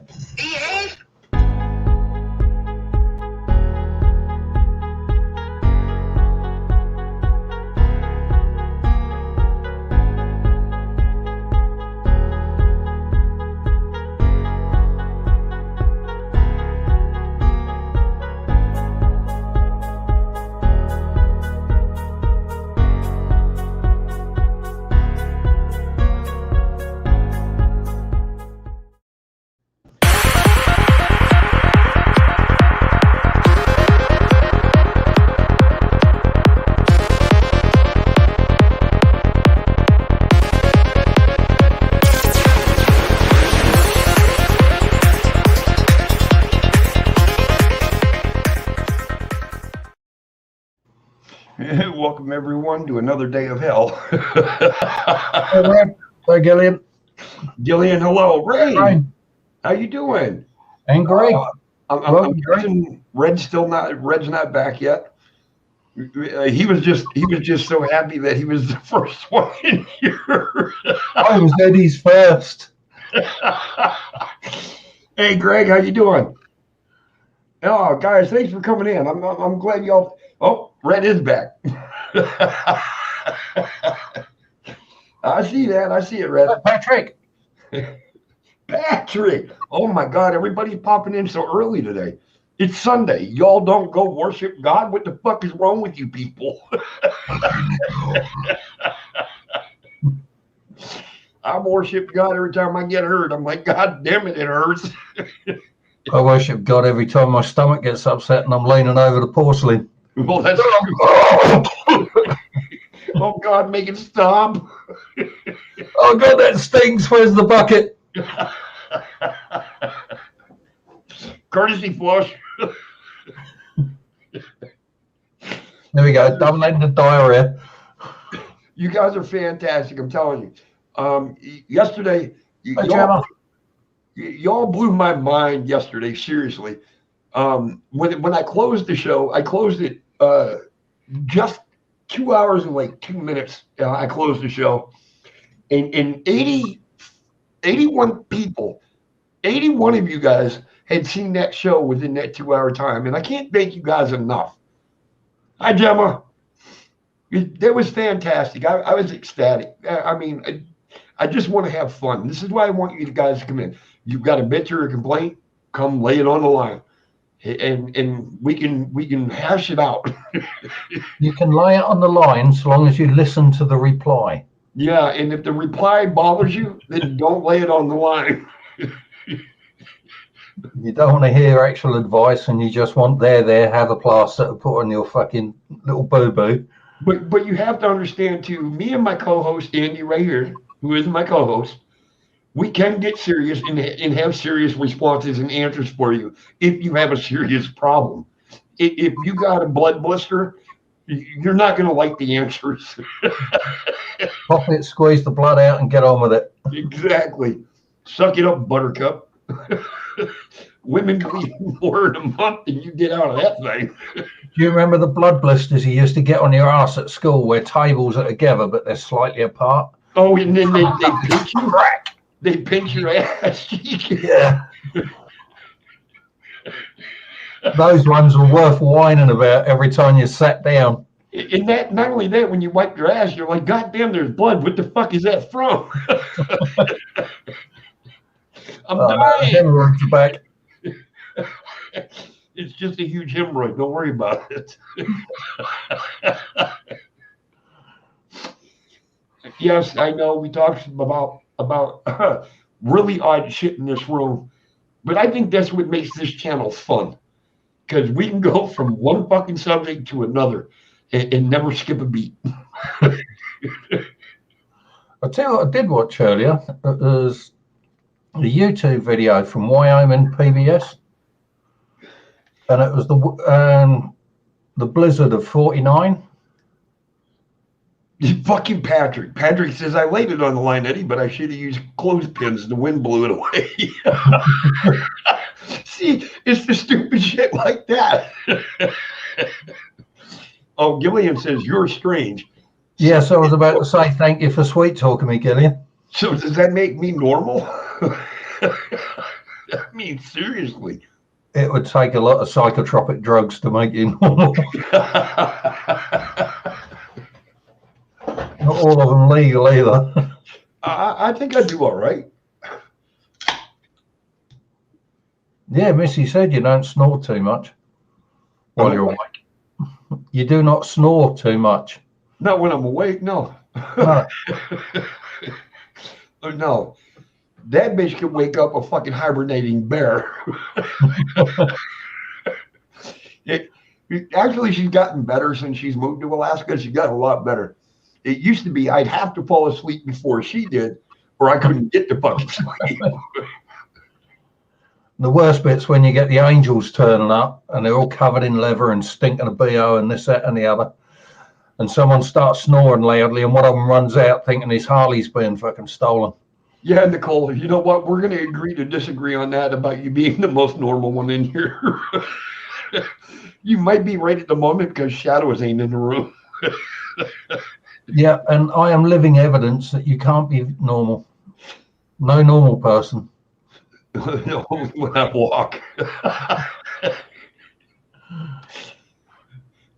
Behave. Welcome everyone to another day of hell. Hey, Red. Hi, Gillian. Gillian, hello. Ray, Hi. how you doing? And Greg. I'm guessing Red's not back yet. He was just so happy that he was the first one in here. I was Eddie's first. Hey, Greg, how you doing? Oh, guys, thanks for coming in. I'm glad y'all. Oh, Red is back. I see that. I see it, Red. Patrick. Patrick. Oh my God, everybody's popping in so early today. It's Sunday. Y'all don't go worship God? What the fuck is wrong with you people? I worship God every time I get hurt. I'm like, God damn it, it hurts. I worship God every time my stomach gets upset and I'm leaning over the porcelain. Well, that's true. Oh God, make it stop. Oh God, that stinks. Where's the bucket? Courtesy flush. There we go. Double-ended diarrhea. You guys are fantastic. I'm telling you. Yesterday, y'all blew my mind yesterday. Seriously. When I closed the show, I closed it just 2 hours and like 2 minutes. I closed the show, and 81 people, 81 of you guys had seen that show within that 2 hour time, and I can't thank you guys enough. Hi, Gemma. That was fantastic. I was ecstatic. I mean, I just want to have fun. This is why I want you guys to come in. You've got a bitch or a complaint, come lay it on the line. And we can hash it out. You can lay it on the line so long as you listen to the reply. Yeah, and if the reply bothers you, then don't lay it on the line. You don't want to hear actual advice, and you just want have a plaster to put on your fucking little boo-boo. But you have to understand too, me and my co-host Andy right here, who is my co-host, we can get serious and have serious responses and answers for you if you have a serious problem. If you got a blood blister, you're not going to like the answers. Pop it, squeeze the blood out, and get on with it. Exactly. Suck it up, Buttercup. Women bleed more in a month than you get out of that thing. Do you remember the blood blisters you used to get on your ass at school where tables are together but they're slightly apart? Oh, and then they pinch you. They pinch your ass cheek. Yeah. Those ones were worth whining about every time you sat down. And that, not only that, when you wipe your ass, you're like, God damn, there's blood. What the fuck is that from? I'm dying. Hemorrhoids are back. It's just a huge hemorrhoid. Don't worry about it. Yes, I know we talked about really odd shit in this room, but I think that's what makes this channel fun, because we can go from one fucking subject to another and never skip a beat. I'll tell you what I did watch earlier. It was a YouTube video from Wyoming PBS, and it was the blizzard of '49. Fucking Patrick. Patrick says, I laid it on the line, Eddie, but I should have used clothespins. The wind blew it away. See, it's the stupid shit like that. Oh, Gillian says, you're strange. Yes, I was about to say thank you for sweet talking me, Gillian. So does that make me normal? mean, seriously. It would take a lot of psychotropic drugs to make you normal. Not all of them legal either. I think I do all right. Yeah, Missy said you don't snore too much while you're awake. You do not snore too much. Not when I'm awake, no. No. No. That bitch could wake up a fucking hibernating bear. Actually, she's gotten better since she's moved to Alaska. She got a lot better. It used to be I'd have to fall asleep before she did, or I couldn't get to fucking sleep. The worst bit's when you get the angels turning up and they're all covered in leather and stinking of BO and this, that, and the other. And someone starts snoring loudly and one of them runs out thinking his Harley's being fucking stolen. Yeah, Nicole, you know what? We're going to agree to disagree on that about you being the most normal one in here. You might be right at the moment because Shadows ain't in the room. Yeah, and I am living evidence that you can't be normal. No normal person. When I walk.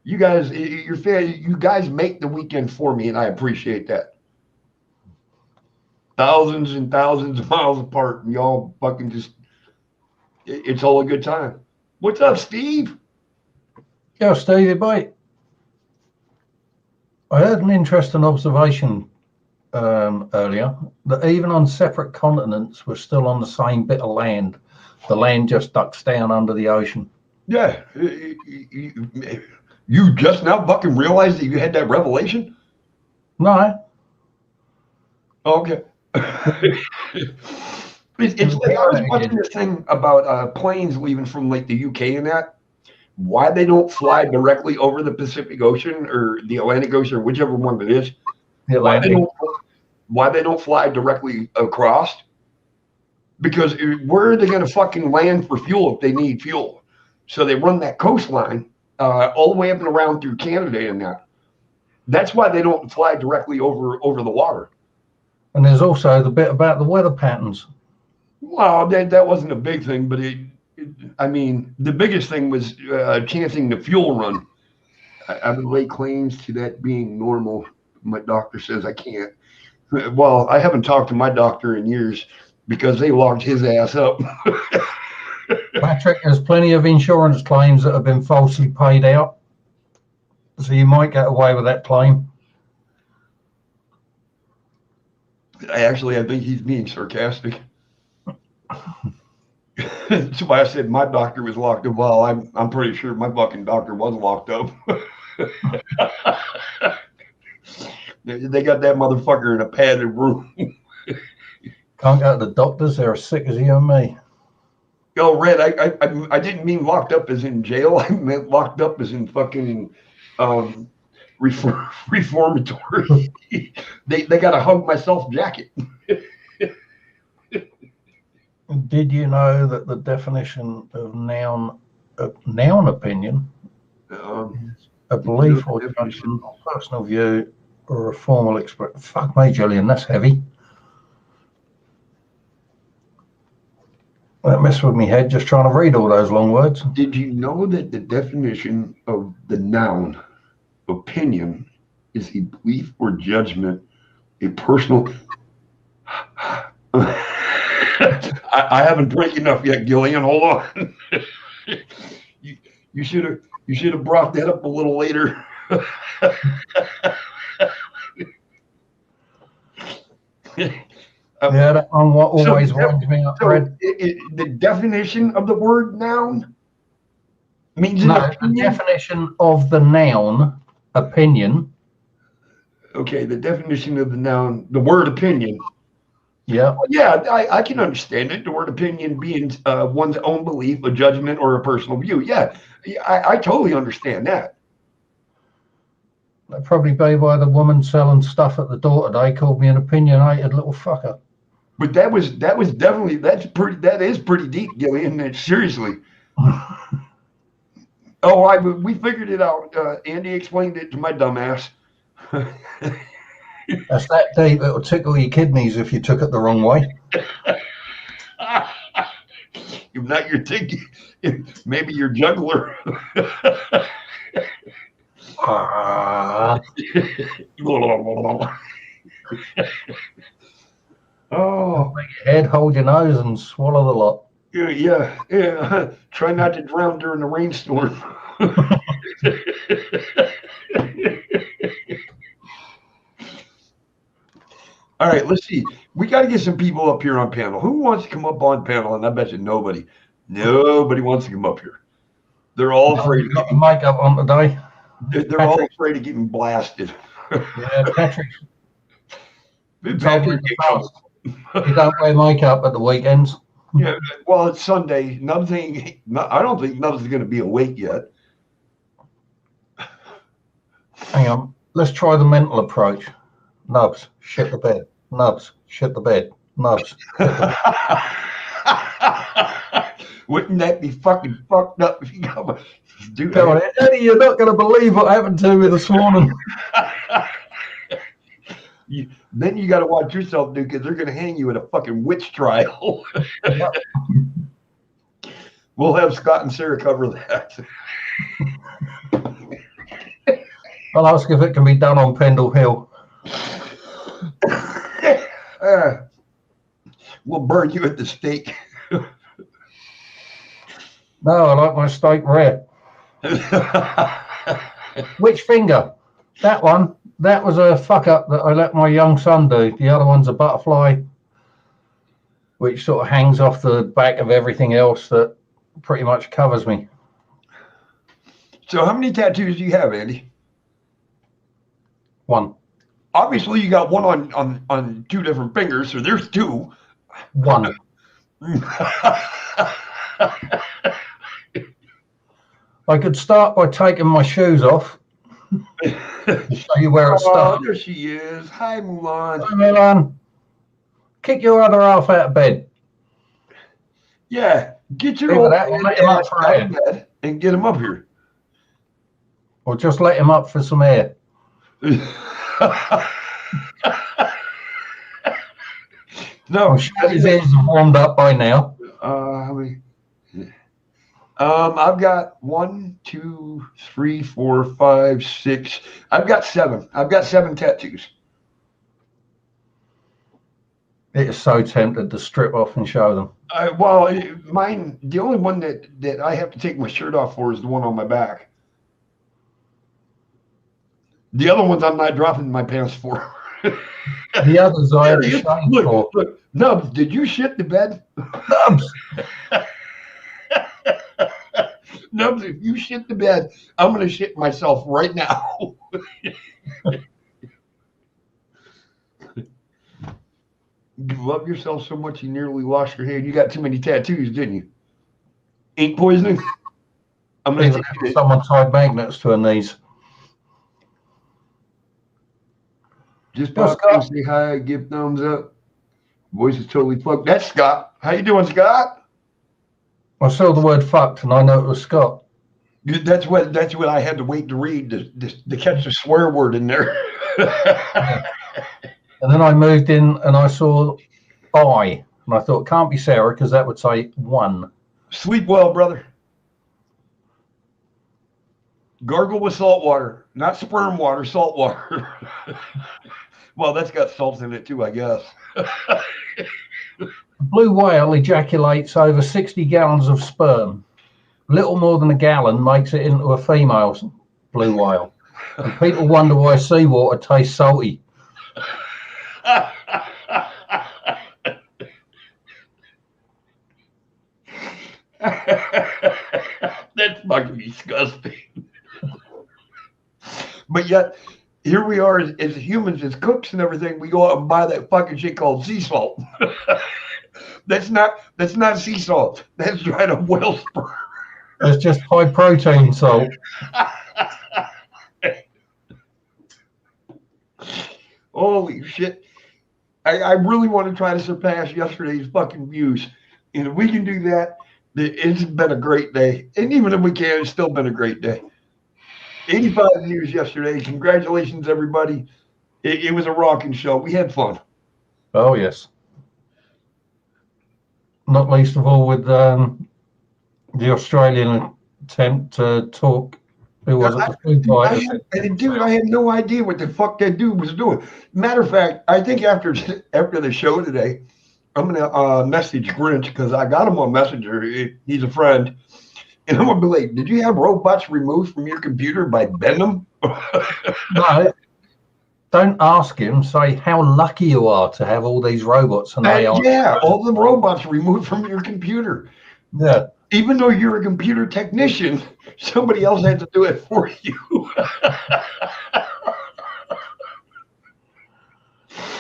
You guys, you guys make the weekend for me, and I appreciate that. Thousands and thousands of miles apart, and y'all fucking just, it's all a good time. What's up, Steve? Yeah, Stevie, mate. I heard an interesting observation earlier that even on separate continents, we're still on the same bit of land. The land just ducks down under the ocean. Yeah. You just now fucking realized that you had that revelation? No. Okay. It's like I was watching this thing about planes leaving from like the UK and that. Why they don't fly directly over the Pacific Ocean or the Atlantic Ocean or whichever one it is. Why they don't fly directly across? Because where are they going to fucking land for fuel if they need fuel? So they run that coastline all the way up and around through Canada and that. That's why they don't fly directly over the water. And there's also the bit about the weather patterns. Well, that wasn't a big thing, but I mean, the biggest thing was chancing the fuel run. I would lay claims to that being normal. My doctor says I can't. Well, I haven't talked to my doctor in years because they locked his ass up. Patrick, there's plenty of insurance claims that have been falsely paid out. So you might get away with that claim. I think he's being sarcastic. That's why I said my doctor was locked up. Well, I'm pretty sure my fucking doctor was locked up. They got that motherfucker in a padded room. Can't go to the doctors. They're as sick as you and me. Oh, Red, I didn't mean locked up as in jail. I meant locked up as in fucking reformatory. They got a hug myself jacket. Did you know that the definition of noun opinion is a belief or judgment or personal view or a formal expression? Fuck me, Julian, that's heavy. That messed with me head just trying to read all those long words. Did you know that the definition of the noun opinion is a belief or judgment, a personal... I haven't drank enough yet, Gillian. Hold on. You should have brought that up a little later. Yeah, that one always winds me up, Fred. The definition of the word noun means the definition of the noun opinion. Okay, the definition of the noun, the word opinion. Yeah. Yeah, I can understand it. The word opinion being one's own belief, a judgment, or a personal view. Yeah, I totally understand that. That'd probably be why the woman selling stuff at the door today called me an opinionated little fucker. But that is pretty deep, Gillian. Seriously. We figured it out. Andy explained it to my dumbass. That's that deep. It'll tickle your kidneys if you took it the wrong way. not your thinking. Maybe your juggler. Oh, Head, hold your nose, and swallow the lot. yeah. Try not to drown during the rainstorm. All right, let's see. We got to get some people up here on panel. Who wants to come up on panel? And I bet you nobody. Nobody wants to come up here. They're all afraid of Got the getting makeup on today. They're all afraid of getting blasted. Yeah, Patrick told me in Patrick, the past, you don't wear makeup at the weekends. yeah, well, it's Sunday. I don't think nothing's going to be awake yet. Hang on, let's try the mental approach. Nubs, shit the bed. Nubs, shit the bed. Nubs, shit the bed. Wouldn't that be fucking fucked up if you got do Come on, Eddie, you're not going to believe what happened to me this morning. Then you got to watch yourself, dude, because they're going to hang you at a fucking witch trial. Yep. We'll have Scott and Sarah cover that. I'll ask if it can be done on Pendle Hill. We'll burn you at the stake. No, I like my steak rare. Which finger? That one. That was a fuck up that I let my young son do. The other one's a butterfly, which sort of hangs off the back of everything else that pretty much covers me. So how many tattoos do you have, Andy? One. Obviously, you got one on two different fingers, so there's two. One. I could start by taking my shoes off to show you where it starts. Oh, there she is. Hi, Mulan. Hi, Milan. Kick your other half out of bed. Yeah, get your Either old that or let him up for out air. of bed and get him up here. Or just let him up for some air. No, I'm sure his ears are warmed up by now. I've got 1, 2, 3, 4, 5, 6. I've got 7. I've got 7 tattoos. It is so tempted to strip off and show them. Mine. The only one that I have to take my shirt off for is the one on my back. The other ones I'm not dropping my pants for. The others I had to shave for. Look, Nubs, did you shit the bed? Nubs! Nubs, if you shit the bed, I'm going to shit myself right now. You love yourself so much you nearly lost your hand. You got too many tattoos, didn't you? Ink poisoning? I'm going to take someone tied magnets to her knees. Just pop in, say hi, give thumbs up. Voice is totally fucked. That's Scott. How you doing, Scott? I saw the word fucked and I know it was Scott. That's what I had to wait to read to catch the swear word in there. Yeah. And then I moved in and I saw I, and I thought, can't be Sarah because that would say one. Sleep well, brother. Gargle with salt water, not sperm water, salt water. Well, that's got salt in it too, I guess. Blue whale ejaculates over 60 gallons of sperm. Little more than a gallon makes it into a female blue whale. And people wonder why seawater tastes salty. That's fucking disgusting. But yet, here we are as humans, as cooks and everything. We go out and buy that fucking shit called sea salt. That's not sea salt. That's dried up whale sperm. It's just high protein salt. Holy shit. I really want to try to surpass yesterday's fucking views. And if we can do that, it's been a great day. And even if we can't, it's still been a great day. 85 views yesterday. Congratulations, everybody. It was a rocking show. We had fun. Oh, yes. Not least of all with the Australian attempt to talk. Who was it? The food fighter. Dude, I had no idea what the fuck that dude was doing. Matter of fact, I think after the show today, I'm gonna message Grinch because I got him on Messenger. He's a friend, and I'm gonna be like, "Did you have robots removed from your computer by Benham?" No, don't ask him. Say how lucky you are to have all these robots and AI. Yeah, all the robots removed from your computer. Yeah. Even though you're a computer technician, somebody else had to do it for you.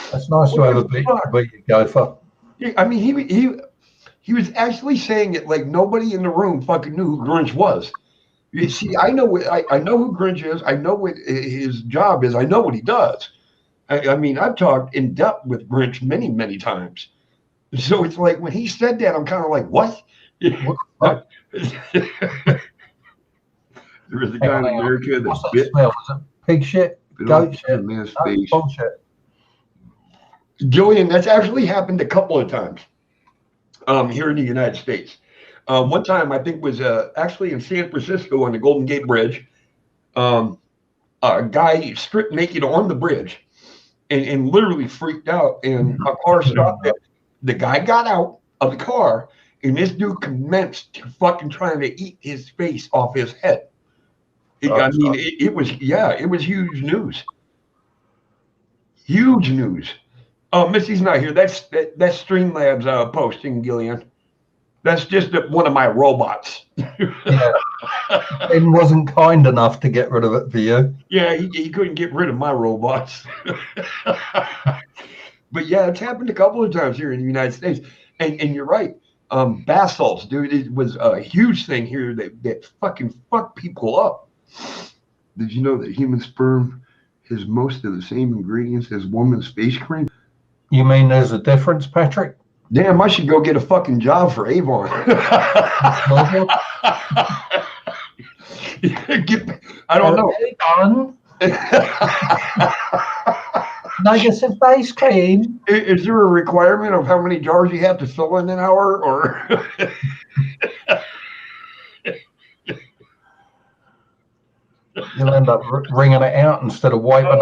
That's nice to have a big gopher. I mean, he was actually saying it like nobody in the room fucking knew who Grinch was. You see, I know who Grinch is. I know what his job is. I know what he does. I mean, I've talked in depth with Grinch many, many times. So it's like when he said that, I'm kind of like, what? There is a guy in America that bit. Smell? Was it pig shit? Goat shit? Man's face. Bullshit. Julian, that's actually happened a couple of times here in the United States. One time, I think was actually in San Francisco on the Golden Gate Bridge. A guy stripped naked on the bridge and literally freaked out, and a car stopped it. The guy got out of the car, and this dude commenced fucking trying to eat his face off his head. It was huge news. Huge news. Oh, Missy's not here. That's Streamlabs posting, Gillian. That's just one of my robots. Yeah. Ben wasn't kind enough to get rid of it for you. Yeah, he couldn't get rid of my robots. But yeah, it's happened a couple of times here in the United States. And you're right. Bath salts, dude, it was a huge thing here that fucking fucked people up. Did you know that human sperm has most of the same ingredients as woman's face cream? You mean there's a difference, Patrick? Damn, I should go get a fucking job for Avon. I don't know. Avon? Negative face cream. Is there a requirement of how many jars you have to fill in an hour, or? You'll end up wringing it out instead of wiping it.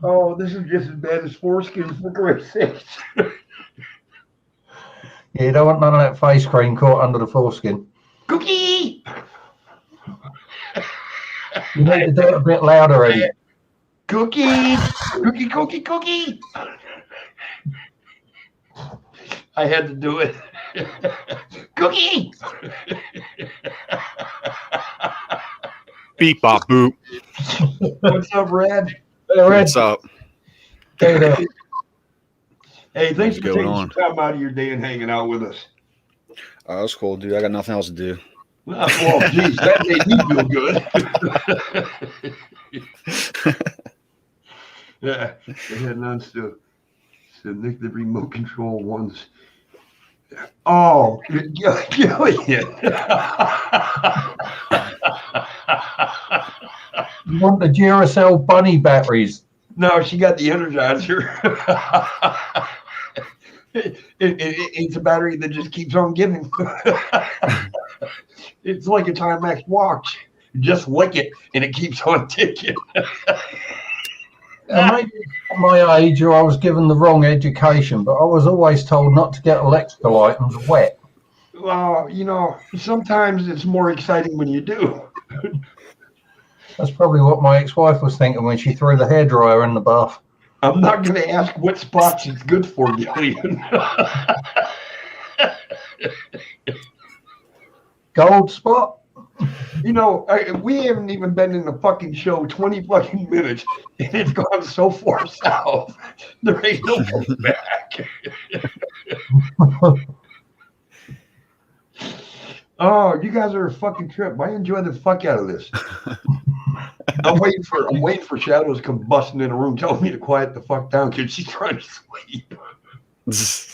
Oh, this is just as bad as foreskin, for Christ's sake. Yeah, you don't want none of that face cream caught under the foreskin. Cookie! You need to do it a bit louder, Eddie. Cookie! Cookie, cookie, cookie! I had to do it. Cookie! Beep bop boop. What's up, Red? Hey, Red. What's up? Hey, thanks for taking on? some time out of your day and hanging out with us. Oh, that's cool, dude. I got nothing else to do. Well, geez, that made me feel good. Yeah, they had none still. So Nick, the remote control ones. Oh, Gillian. You want the Duracell bunny batteries? No, she got the Energizer. It's a battery that just keeps on giving. It's like a Timex watch. You just lick it and it keeps on ticking. Maybe at my age, or I was given the wrong education, but I was always told not to get electrical items wet. Well, sometimes it's more exciting when you do. That's probably what my ex-wife was thinking when she threw the hairdryer in the bath. I'm not going to ask what spots it's good for, Gillian. Gold spot? We haven't even been in the fucking show 20 fucking minutes, and it's gone so far south. There ain't no going back. Oh, you guys are a fucking trip. I enjoy the fuck out of this. I'm waiting for Shadows to come busting in the room, telling me to quiet the fuck down because she's trying to sleep.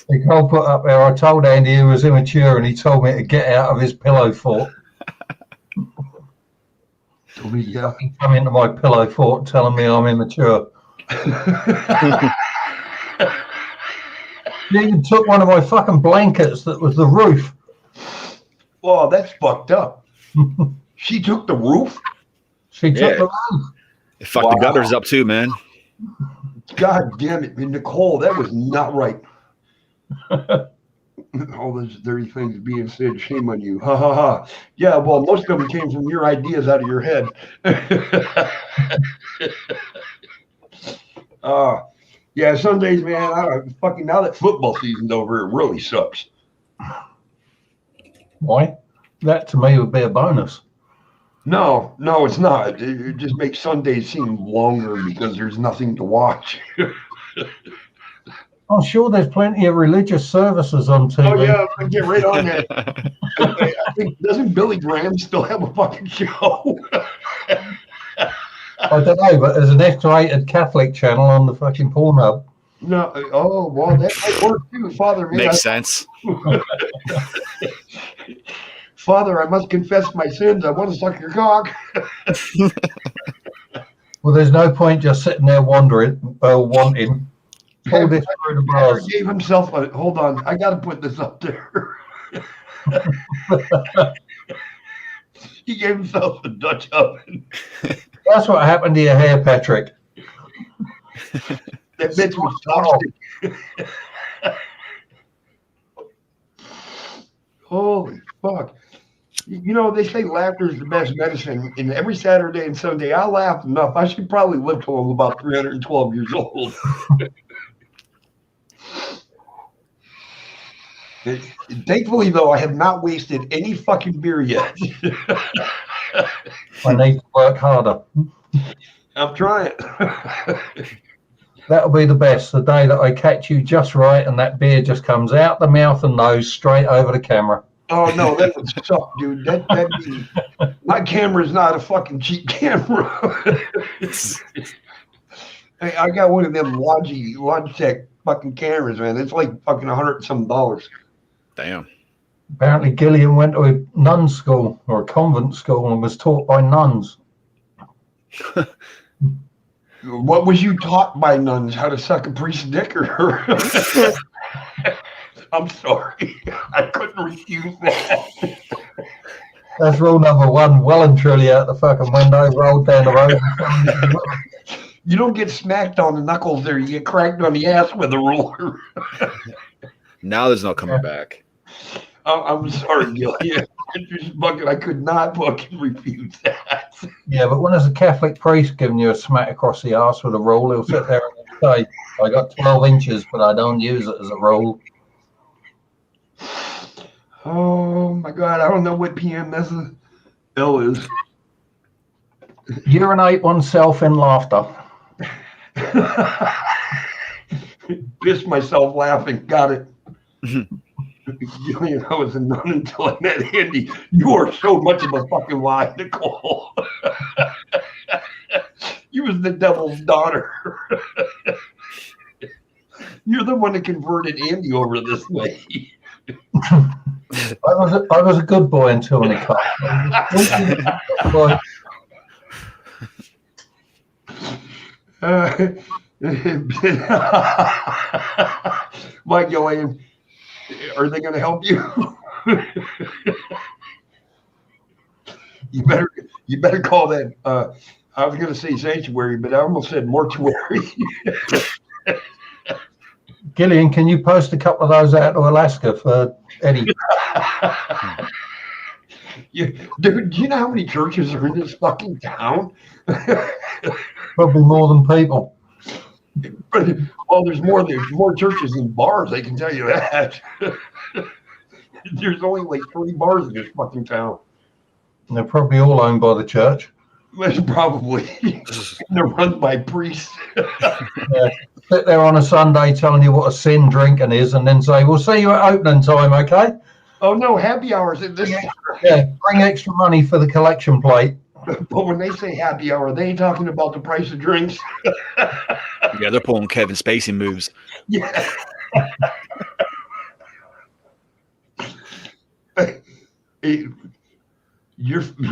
They can't put up there. I told Andy he was immature, and he told me to get out of his pillow fort. Told me to get up. He come into my pillow fort telling me I'm immature. He even took one of my fucking blankets that was the roof. Oh, that's fucked up. She took the roof? She took Yeah. the roof. It fucked the gutters up too, man. God damn it, Nicole, that was not right. All those dirty things being said, shame on you. Ha ha ha. Yeah, well, most of them came from your ideas out of your head. Yeah, Sundays, man, fucking now that football season's over, it really sucks. Why? That to me would be a bonus. No, it's not. It just makes Sundays seem longer because there's nothing to watch. I'm sure there's plenty of religious services on TV. Oh yeah, get right on that. I think doesn't Billy Graham still have a fucking show? I don't know, but there's an X-rated Catholic channel on the fucking Pornhub. No. Oh well, that might work too, Father. Man, Makes sense. Father, I must confess my sins. I want to suck your cock. Well, there's no point just sitting there wanting. Pull this through the bars. Gave himself a. Hold on, I got to put this up there. He gave himself a Dutch oven. That's what happened to your hair, Patrick. That bitch was toxic. Holy fuck. You know, they say laughter is the best medicine. And every Saturday and Sunday, I laugh enough. I should probably live till I'm about 312 years old. Thankfully, though, I have not wasted any fucking beer yet. I need to work harder. I'm trying. That'll be the best. The day that I catch you just right and that beer just comes out the mouth and nose straight over the camera. Oh, no, that would suck, dude. My camera's not a fucking cheap camera. I got one of them Logitech fucking cameras, man. It's like fucking $100 and some. Damn. Apparently, Gillian went to a nun school or a convent school and was taught by nuns. What was you taught by nuns? How to suck a priest's dick? Or I'm sorry, I couldn't refuse that. That's rule number one. Well and truly out the fucking window, rolled down the road. You don't get smacked on the knuckles there. You get cracked on the ass with a ruler. Now there's no coming back. I'm sorry, Gillian. I could not fucking refuse that. Yeah, but when there's a Catholic priest giving you a smack across the arse with a rule, he'll sit there and say, I got 12 inches, but I don't use it as a rule. Oh, my God. I don't know what PMS is. Urinate oneself in laughter. Pissed myself laughing. Got it. Gillian, I was a nun until I met Andy. You are so much of a fucking lie, Nicole. You was the devil's daughter. You're the one that converted Andy over this way. I was a good boy until he caught. Mike, Gillian, are they going to help you? You better call that. I was going to say sanctuary, but I almost said mortuary. Gillian, can you post a couple of those out to Alaska for Eddie? Dude, do you know how many churches are in this fucking town? Probably more than people. Well, there's more churches than bars, I can tell you that. There's only like 3 bars in this fucking town. And they're probably all owned by the church. That's probably. They're run by priests. Yeah. Sit there on a Sunday telling you what a sin drinking is and then say, we'll see you at opening time, okay? Oh, no, happy hours at this. Yeah, bring extra money for the collection plate. But when they say happy hour, they ain't talking about the price of drinks. Yeah, they're pulling Kevin Spacey moves. Yeah.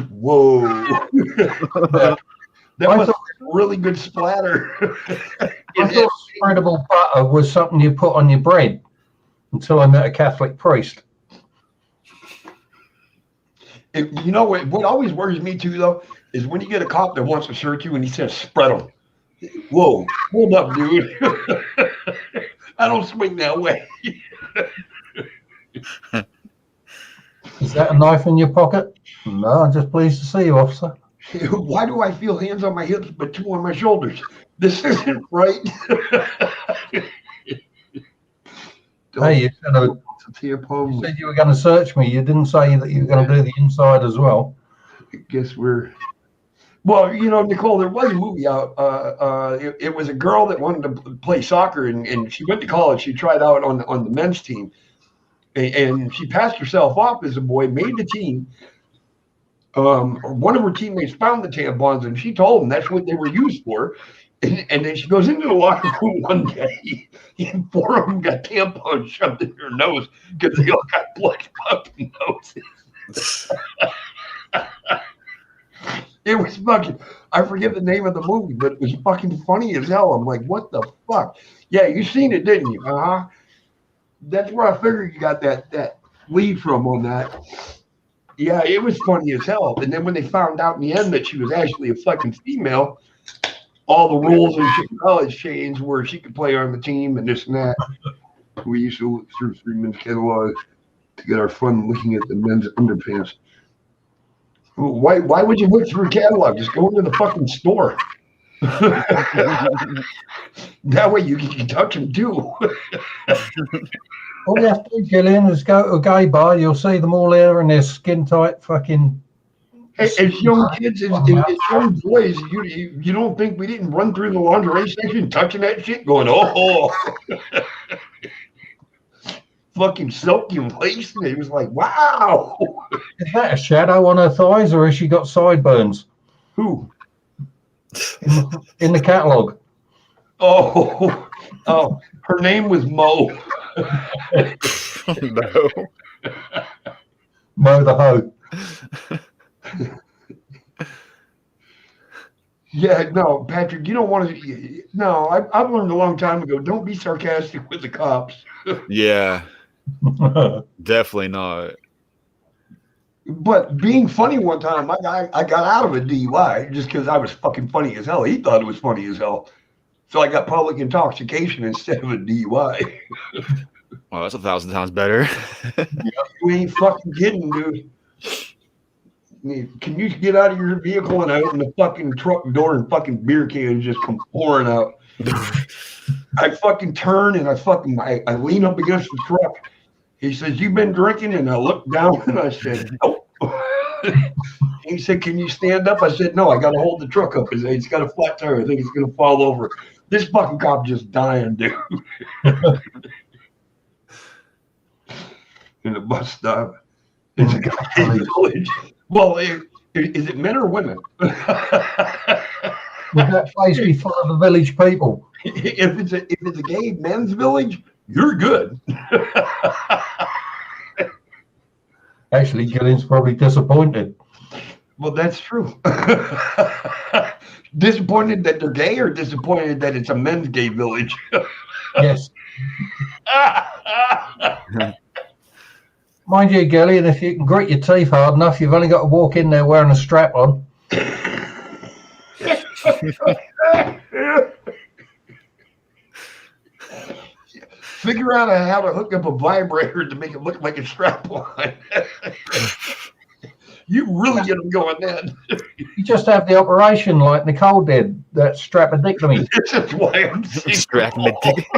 Whoa. That was a really good splatter. I thought spreadable butter was something you put on your bread until I met a Catholic priest. You know what always worries me too, though, is when you get a cop that wants to search you and he says, spread them. Whoa, hold up, dude. I don't swing that way. Is that a knife in your pocket? No, I'm just pleased to see you, officer. Why do I feel hands on my hips but two on my shoulders? This isn't right. Hey, you said you were going to search me. You didn't say that you were going to do the inside as well. I guess well, you know, Nicole, there was a movie out. It was a girl that wanted to play soccer, and she went to college. She tried out on the men's team, and she passed herself off as a boy, made the team. One of her teammates found the tampons, and she told them that's what they were used for. And then she goes into the locker room one day, and 4 of them got tampons shoved in their nose because they all got blood fucking noses. It was fucking, I forget the name of the movie, but it was fucking funny as hell. I'm like, what the fuck? Yeah, you seen it, didn't you? Uh-huh. That's where I figured you got that lead from on that. Yeah, it was funny as hell. And then when they found out in the end that she was actually a fucking female, all the rules in college changed where she could play on the team and this and that. We used to look through 3 men's catalogs to get our fun looking at the men's underpants. Why would you look through a catalog? Just go into the fucking store. That way you can touch them too. All you have to do, Gillian, is go to a gay bar. You'll see them all there in their skin tight fucking. As young kids, as young boys, you don't think we didn't run through the lingerie section touching that shit, going, oh, fucking silky and lace, and it was like, wow. Is that a shadow on her thighs, or has she got sideburns? Who? In the catalogue. Oh, her name was Mo. No. Mo the hoe. Yeah, no, Patrick, you don't want to. No, I've learned a long time ago. Don't be sarcastic with the cops. Yeah, definitely not. But being funny one time, I got out of a DUI just because I was fucking funny as hell. He thought it was funny as hell. So I got public intoxication instead of a DUI. Well, that's 1,000 times better. You ain't fucking kidding, dude. Can you get out of your vehicle and open the fucking truck door and fucking beer cans just come pouring out? I fucking turn and I lean up against the truck. He says, "You've been drinking?" And I looked down and I said, "Nope." He said, "Can you stand up?" I said, "No, I got to hold the truck up. It's got a flat tire. I think it's going to fall over." This fucking cop just dying, dude. In the bus stop. It's a guy's village. Well, is it men or women? Would that place be full of the village people? If it's a gay men's village, you're good. Actually, Gillian's probably disappointed. Well, that's true. Disappointed that they're gay, or disappointed that it's a men's gay village? Yes. Mind you, Gillian, if you can grit your teeth hard enough, you've only got to walk in there wearing a strap on. Figure out how to hook up a vibrator to make it look like a strap on. You really get them going then. You just have the operation like Nicole did, that strapedectomy. This is why I'm Strapedectomy.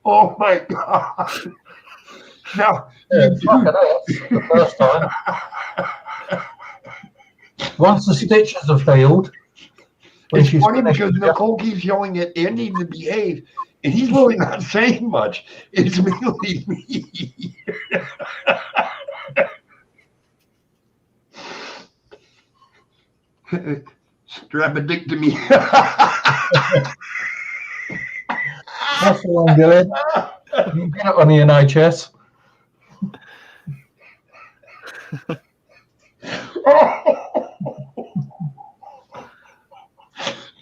Oh my God. Now, That's the first time. Once the stitches have healed. It's funny because Nicole keeps yelling at Andy to behave, and he's really not saying much. It's mainly me. Strapedectomy. That's the one, Gillian. You get it on the NHS.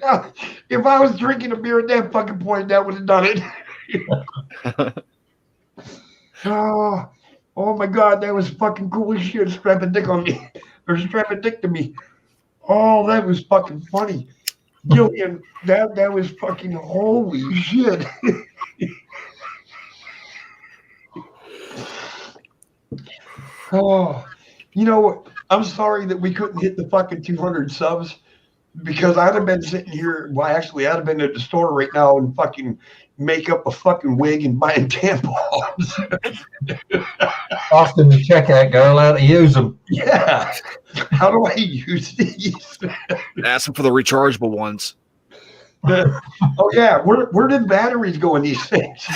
Now, if I was drinking a beer at that fucking point, that would have done it. Oh, Oh my God, that was fucking cool as shit. Strap a dick on me, or strap a dick to me. Oh, that was fucking funny, Gillian. That was fucking holy shit. Oh, you know, I'm sorry that we couldn't hit the fucking 200 subs because I'd have been sitting here. Well, actually, I'd have been at the store right now and fucking make up a fucking wig and buying tampons. Asking the checkout girl how to use them. Yeah. How do I use these? Ask them for the rechargeable ones. Oh yeah, where did batteries go in these things?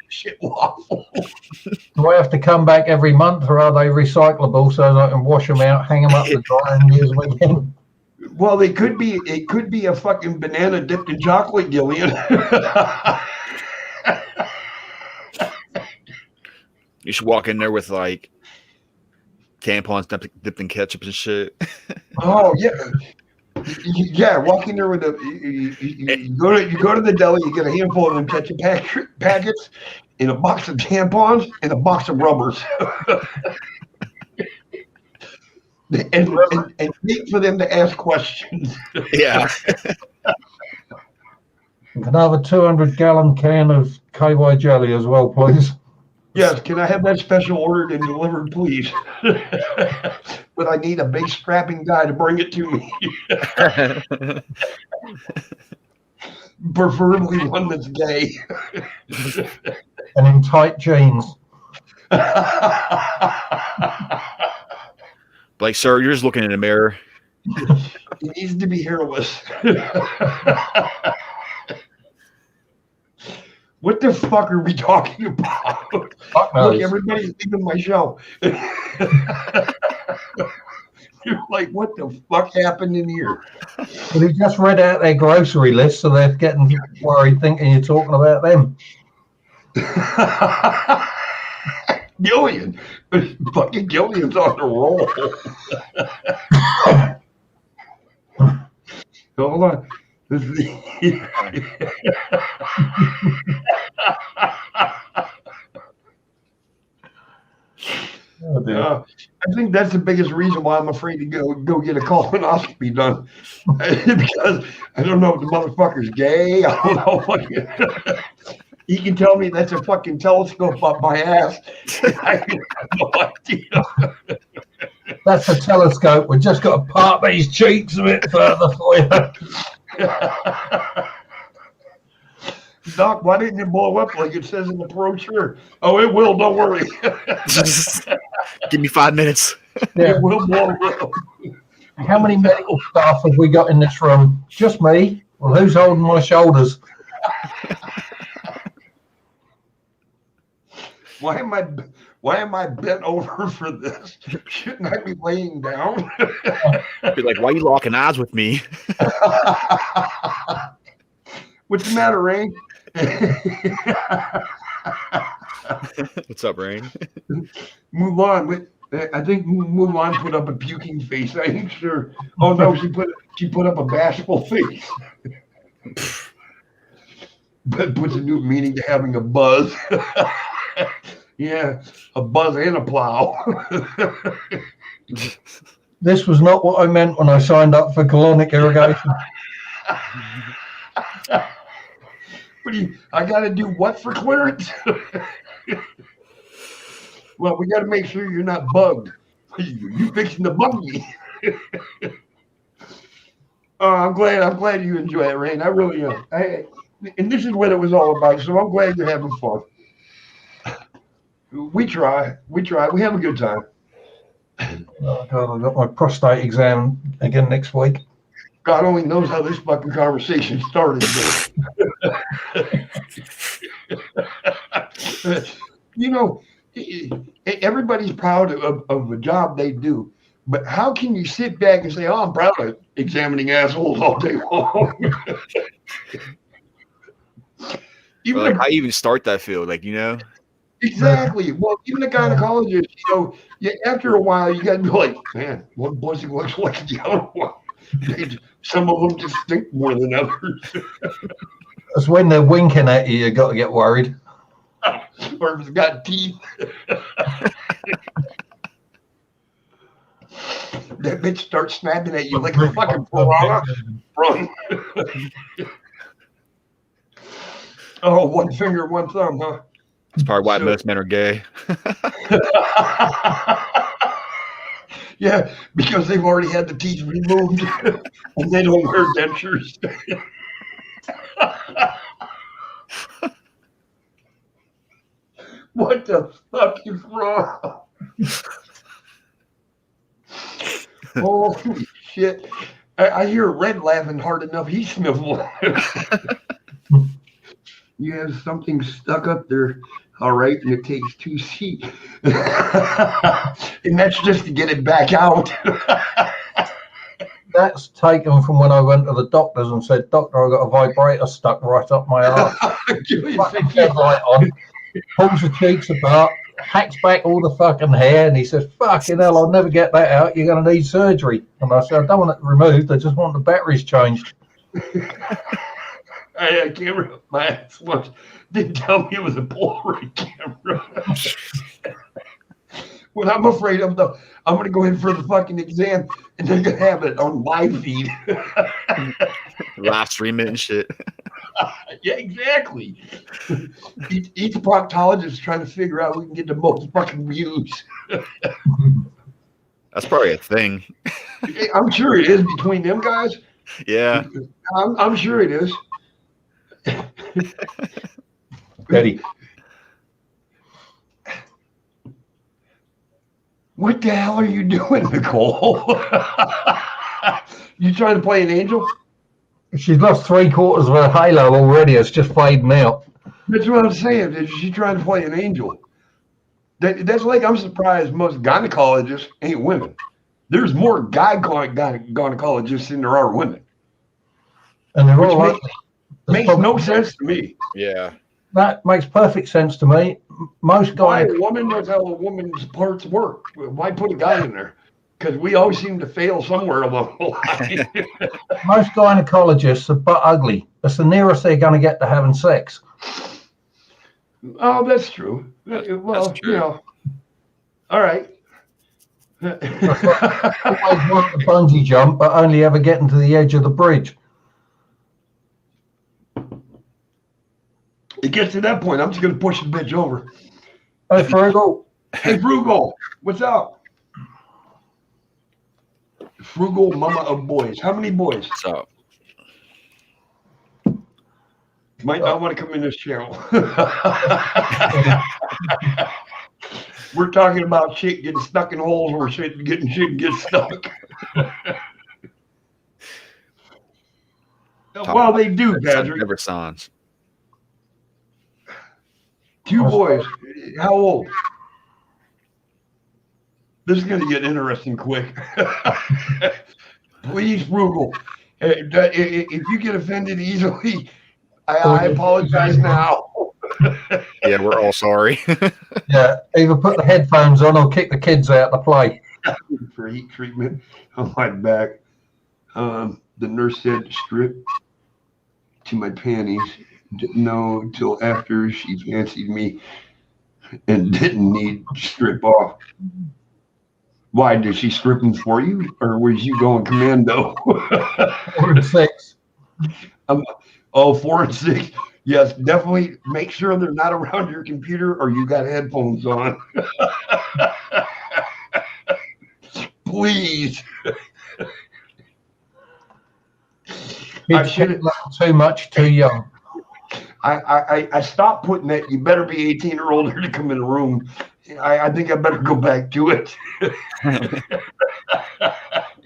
Shit waffle. Do I have to come back every month, or are they recyclable so that I can wash them out, hang them up to dry, and use them again? Well, it could be a fucking banana dipped in chocolate, Gillian. You should walk in there with like tampons dipped in ketchup and shit. Oh yeah. Yeah, walk in there with you go to the deli, you get a handful of them ketchup packets, and a box of tampons, and a box of rubbers, and wait for them to ask questions. Yeah. Can I have a 200-gallon can of KY jelly as well, please? Yes, can I have that special ordered and delivered, please? But I need a big strapping guy to bring it to me. Preferably one that's gay. And in tight jeans. Like, sir, you're just looking in the mirror. He needs to be hairless. What the fuck are we talking about? Look, everybody's leaving my show. You're like, what the fuck happened in here? Well, he just read out their grocery list, so they're getting worried thinking you're talking about them. Gillian. Fucking Gillian's on the roll. Hold on. I think that's the biggest reason why I'm afraid to go get a colonoscopy done. Because I don't know if the motherfucker's gay. I don't know. He can tell me that's a fucking telescope up my ass. I have no idea. That's a telescope. We've just got to part these cheeks a bit further for you. Doc, why didn't it blow up like it says in the brochure? Oh, it will. Don't worry. Give me 5 minutes. Yeah. It will blow up. How many medical staff have we got in this room? Just me? Well, who's holding my shoulders? Why am I bent over for this? Shouldn't I be laying down? Be like, why are you locking eyes with me? What's the matter, Rain? What's up, Rain? Mulan. I think Mulan put up a puking face. I ain't sure. Oh no, she put up a bashful face. But puts a new meaning to having a buzz. Yeah, a buzz and a plow. This was not what I meant when I signed up for colonic irrigation. I got to do what for clearance? Well, we got to make sure you're not bugged. You fixing to bug me. I'm glad you enjoy it, Rain. I really am. And this is what it was all about. So I'm glad you're having fun. We try. We have a good time. Oh God, I've got my prostate exam again next week. God only knows how this fucking conversation started. You know, everybody's proud of the job they do, but how can you sit back and say, "Oh, I'm proud of examining assholes all day long"? Like, how you even start that field? Like, you know. Exactly. Well, even a gynecologist, after a while, you got to be like, man, one pussy looks like the other one. Some of them just stink more than others. That's when they're winking at you. You got to get worried. Or if it's got teeth. That bitch starts snapping at you like a fucking piranha. Run. Oh, one finger, one thumb, huh? That's probably why most men are gay. Yeah, because they've already had the teeth removed and they don't wear dentures. What the fuck is wrong? Holy shit. I hear Red laughing hard enough. He sniffled. You have something stuck up there. All right, and it takes 2 sheets. And that's just to get it back out. That's taken from when I went to the doctors and said, "Doctor, I got a vibrator stuck right up my arse." Fucking headlight on, pulls the cheeks apart, hacks back all the fucking hair, and he says, "Fucking hell, I'll never get that out. You're going to need surgery." And I said, "I don't want it removed. I just want the batteries changed." I can't remember. My ass was didn't tell me it was a Polaroid camera. What I'm afraid of, though, I'm going to go in for the fucking exam and they're going to have it on live feed. Live stream it and shit. Yeah, exactly. Each proctologist is trying to figure out who can get the most fucking views. That's probably a thing. I'm sure it is between them guys. Yeah. I'm sure it is. Eddie. What the hell are you doing, Nicole? You trying to play an angel? She's lost 3/4 of her halo already. It's just fading out. That's what I'm saying. Is she trying to play an angel? That's like, I'm surprised most gynecologists ain't women. There's more gynecologists than there are women. And they're Which all makes no sense to me. Yeah. That makes perfect sense to me. Most Why guys, a woman knows how a woman's parts work. Why put a guy in there? Because we always seem to fail somewhere along the line. most gynecologists are butt ugly. That's the nearest they're going to get to having sex. Oh, that's true. Well, That's true. you know. All right. Always want the bungee jump, but only ever getting to the edge of the bridge. It gets to that point, I'm just going to push the bitch over. Hey, Frugal. Hey, Frugal, what's up? Frugal mama of boys. How many boys? So Might not want to come in this channel. We're talking about shit getting stuck in holes or shit getting stuck. Well, they do, Patrick. never signs. 2 boys. How old? This is going to get interesting quick. Please, Frugal. If you get offended easily, I apologize now. Yeah, we're all sorry. Yeah, either put the headphones on or kick the kids out to play. For heat treatment on my back. The nurse said to strip to my panties. Didn't know until after she fancied me and didn't need to strip off. Why, did she strip them for you, or was you going commando? 4 and 6. 4 and 6. Yes, definitely make sure they're not around your computer or you got headphones on. Please. Kids can't learn too much too young. I stopped putting that. You better be 18 or older to come in the room. I think I better go back to it.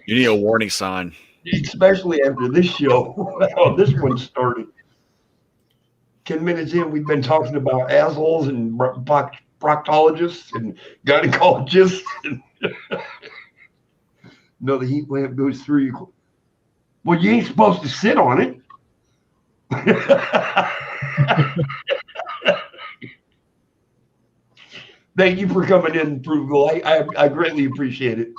You need a warning sign. Especially after this show. Oh, this one started. 10 minutes in, we've been talking about assholes and proctologists and gynecologists. No, the heat lamp goes through you. Well, you ain't supposed to sit on it. Thank you for coming in, Frugal. I greatly appreciate it.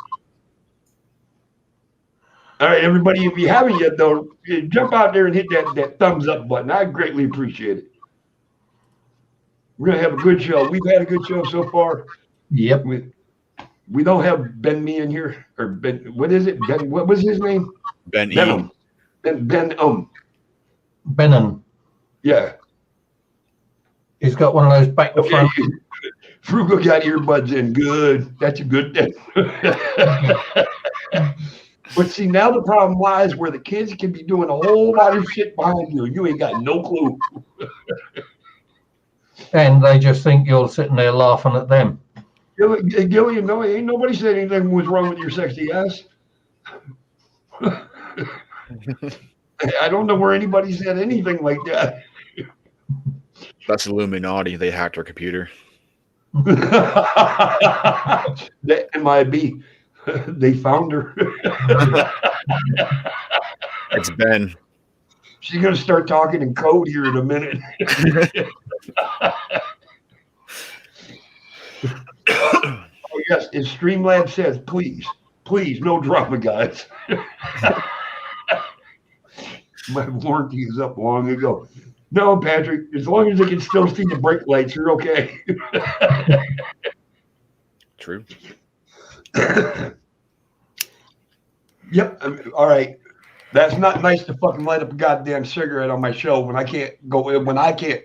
All right, everybody, if you haven't yet, though, jump out there and hit that thumbs up button. I greatly appreciate it. We're going to have a good show. We've had a good show so far. Yep. We don't have Ben Me in here. Or Ben, what is it? Ben, what was his name? Ben E. Benham. Ben Benham. Yeah. He's got one of those back to front. Frugal got earbuds in. Good. That's a good thing. But see, now the problem lies where the kids can be doing a whole lot of shit behind you. You ain't got no clue. And they just think you're sitting there laughing at them. Gillian, no, ain't nobody said anything was wrong with your sexy ass. I don't know where anybody said anything like that. That's Illuminati. They hacked our computer. That might be. They found her. It's Ben. She's going to start talking in code here in a minute. Oh, yes, as Streamlabs says, please, no drama, guys. My warranty is up long ago. No, Patrick, as long as they can still see the brake lights, you're okay. True. Yep. All right. That's not nice to fucking light up a goddamn cigarette on my show when I can't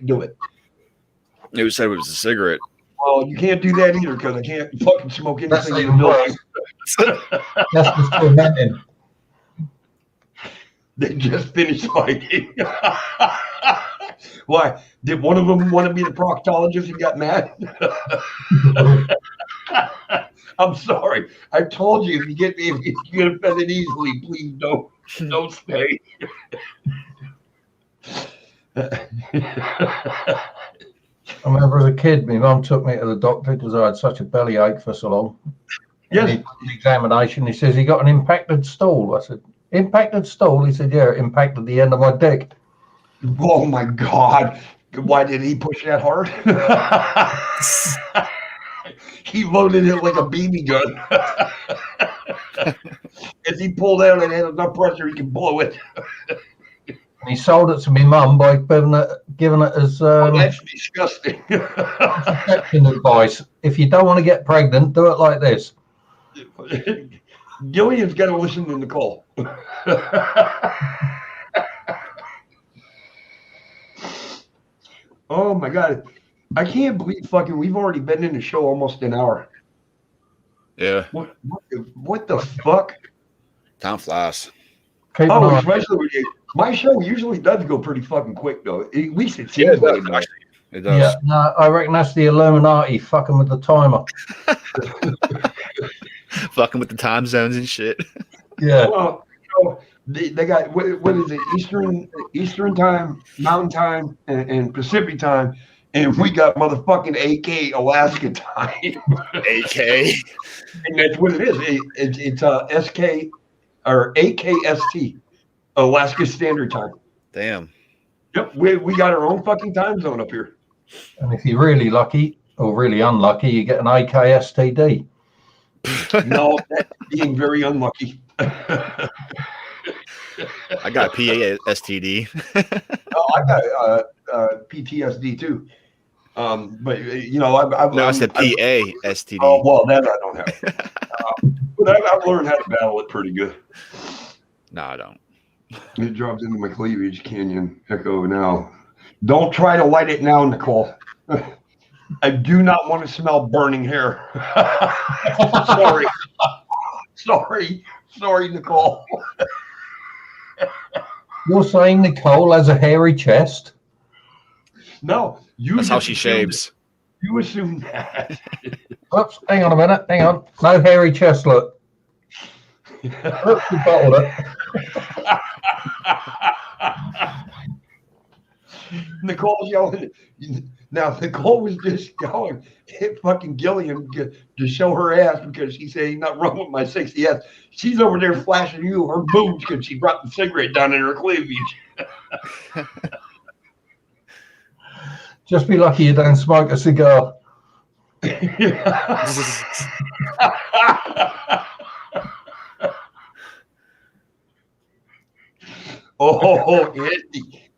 do it. It said it was a cigarette. Well, you can't do that either because I can't fucking smoke That's anything in the even building. worse. That's just tormenting. They just finished fighting. Why? Did one of them want to be the proctologist and got mad? I'm sorry. I told you if you get offended easily, please don't stay. I remember as a kid, my mum took me to the doctor because I had such a bellyache for so long. Yes. And he did the examination. He says, "You got an impacted stool." I said, "Impacted stool?" He said, "Yeah, it impacted the end of my dick." Oh my God. Why did he push that hard? He loaded it like a BB gun. As he pulled out, it had enough pressure he could blow it. And he sold it to my mum by giving it as That's disgusting. contraception advice. If you don't want to get pregnant, do it like this. Gillian's got to listen to Nicole. Oh my God. I can't believe we've already been in the show almost an hour. Yeah. What the fuck? Time flies. Keep Oh, an eye- especially with you. My show usually does go pretty fucking quick though. At least it Yeah, seems it like does, it does. actually. It does. Yeah, no, I reckon that's the Illuminati fucking with the timer. Fucking with the time zones and shit. Yeah. Well, they got what is it? Eastern time, Mountain time, and Pacific time, and we got motherfucking AK Alaska time. AK. And that's what it is. It's SK or AKST, Alaska Standard Time. Damn. Yep, we got our own fucking time zone up here. And if you're really lucky or really unlucky, you get an AKSTD. No, that's being very unlucky. I got a PA STD. Oh, I got PTSD too. But you know, No, I said PA STD. Oh well, that I don't have. But I've learned how to battle it pretty good. No, I don't. It drops into my cleavage. Canyon Echo now. Don't try to light it now, Nicole. I do not want to smell burning hair. Sorry, Nicole. You're saying Nicole has a hairy chest? No, That's how she shaves. You assume that. Oops, hang on a minute. Hang on. No hairy chest, look. Oops, you bottled it. Nicole's yelling. Now, Nicole was just going hit fucking Gillian to show her ass because she said he's not wrong with my 60 ass. She's over there flashing you her boobs because she brought the cigarette down in her cleavage. Just be lucky you don't smoke a cigar. Oh, Andy.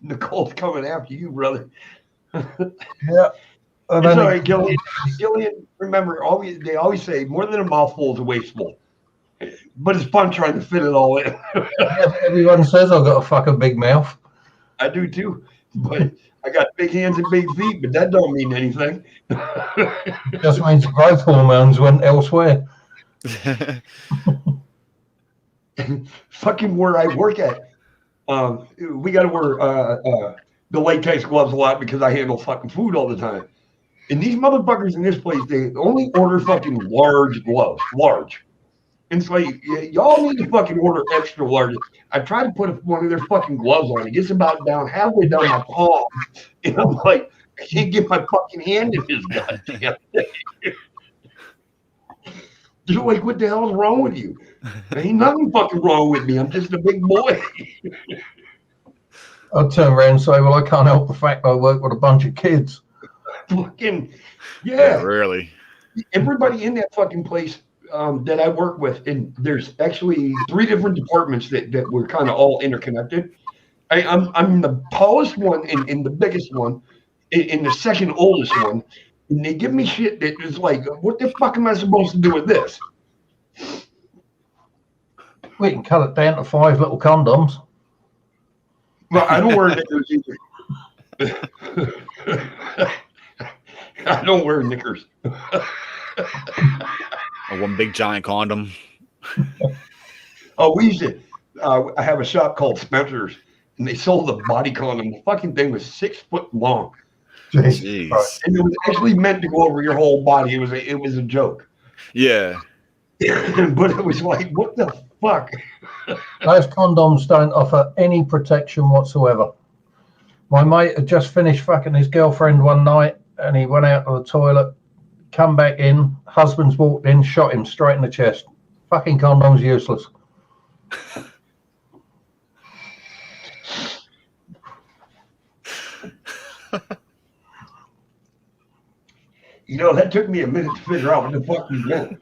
Nicole's coming after you, brother. Yeah. And It's then all right, Gillian. Gillian, remember, they always say more than a mouthful is a wasteful. But it's fun trying to fit it all in. everyone says I've got a fucking big mouth. I do too. But I got big hands and big feet, but that don't mean anything. It just means the growth hormones went elsewhere. Fucking where I work at, we got to wear the latex gloves a lot because I handle fucking food all the time. And these motherfuckers in this place, they only order fucking large gloves, large. And it's like, y'all need to fucking order extra large. I try to put one of their fucking gloves on. It gets about down halfway down my palm. And I'm like, I can't get my fucking hand in this goddamn thing. They're like, what the hell is wrong with you? There ain't nothing fucking wrong with me. I'm just a big boy. I'll turn around and say, well, I can't help the fact I work with a bunch of kids. Fucking, Yeah, really. Everybody in that fucking place that I work with, and there's actually 3 different departments that we're kind of all interconnected. I'm the tallest one and the biggest one, and the second oldest one. And they give me shit that is like, what the fuck am I supposed to do with this? We can cut it down to 5 little condoms. Well, I don't wear knickers either. I don't wear knickers. One big giant condom. Oh, we used to. I have a shop called Spencer's, and they sold the body condom. The fucking thing was 6 foot long. Jeez. And it was actually meant to go over your whole body. It was a joke. Yeah. But it was like, what the fuck? Those condoms don't offer any protection whatsoever. My mate had just finished fucking his girlfriend one night, and he went out to the toilet, come back in, husband's walked in, shot him straight in the chest. Fucking condom's useless. You know, that took me a minute to figure out what the fuck you meant.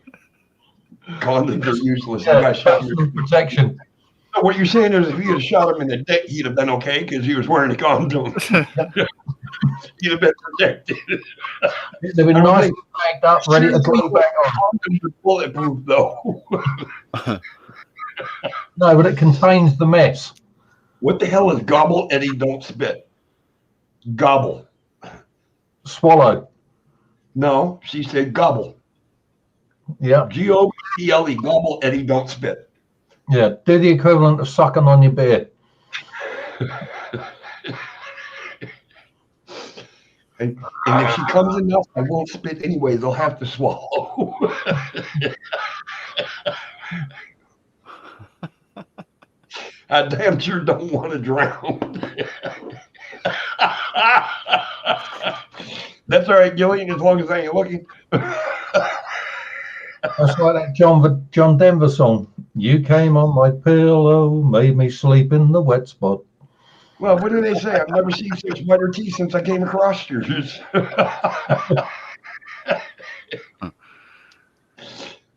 Condoms are useless. Yeah, The guy shot me. protection. So what you're saying is if you had shot him in the dick, he'd have been okay because he was wearing a condom. He'd have been protected. They've been nice, bagged up, ready to glue back on. Condoms are bulletproof, though. No, but it contains the mess. What the hell is gobble, Eddie, don't spit? Gobble. Swallow. No, she said gobble. Yeah. G-O-B-B-L-E, gobble, Eddie, don't spit. Yeah. Do the equivalent of sucking on your beer. And if she comes enough, I won't spit anyway. They'll have to swallow. I damn sure don't want to drown. That's all right, Gillian, as long as I ain't looking. That's like that John Denver song. You came on my pillow, made me sleep in the wet spot. Well, what do they say? I've never seen such whiter teeth since I came across yours. All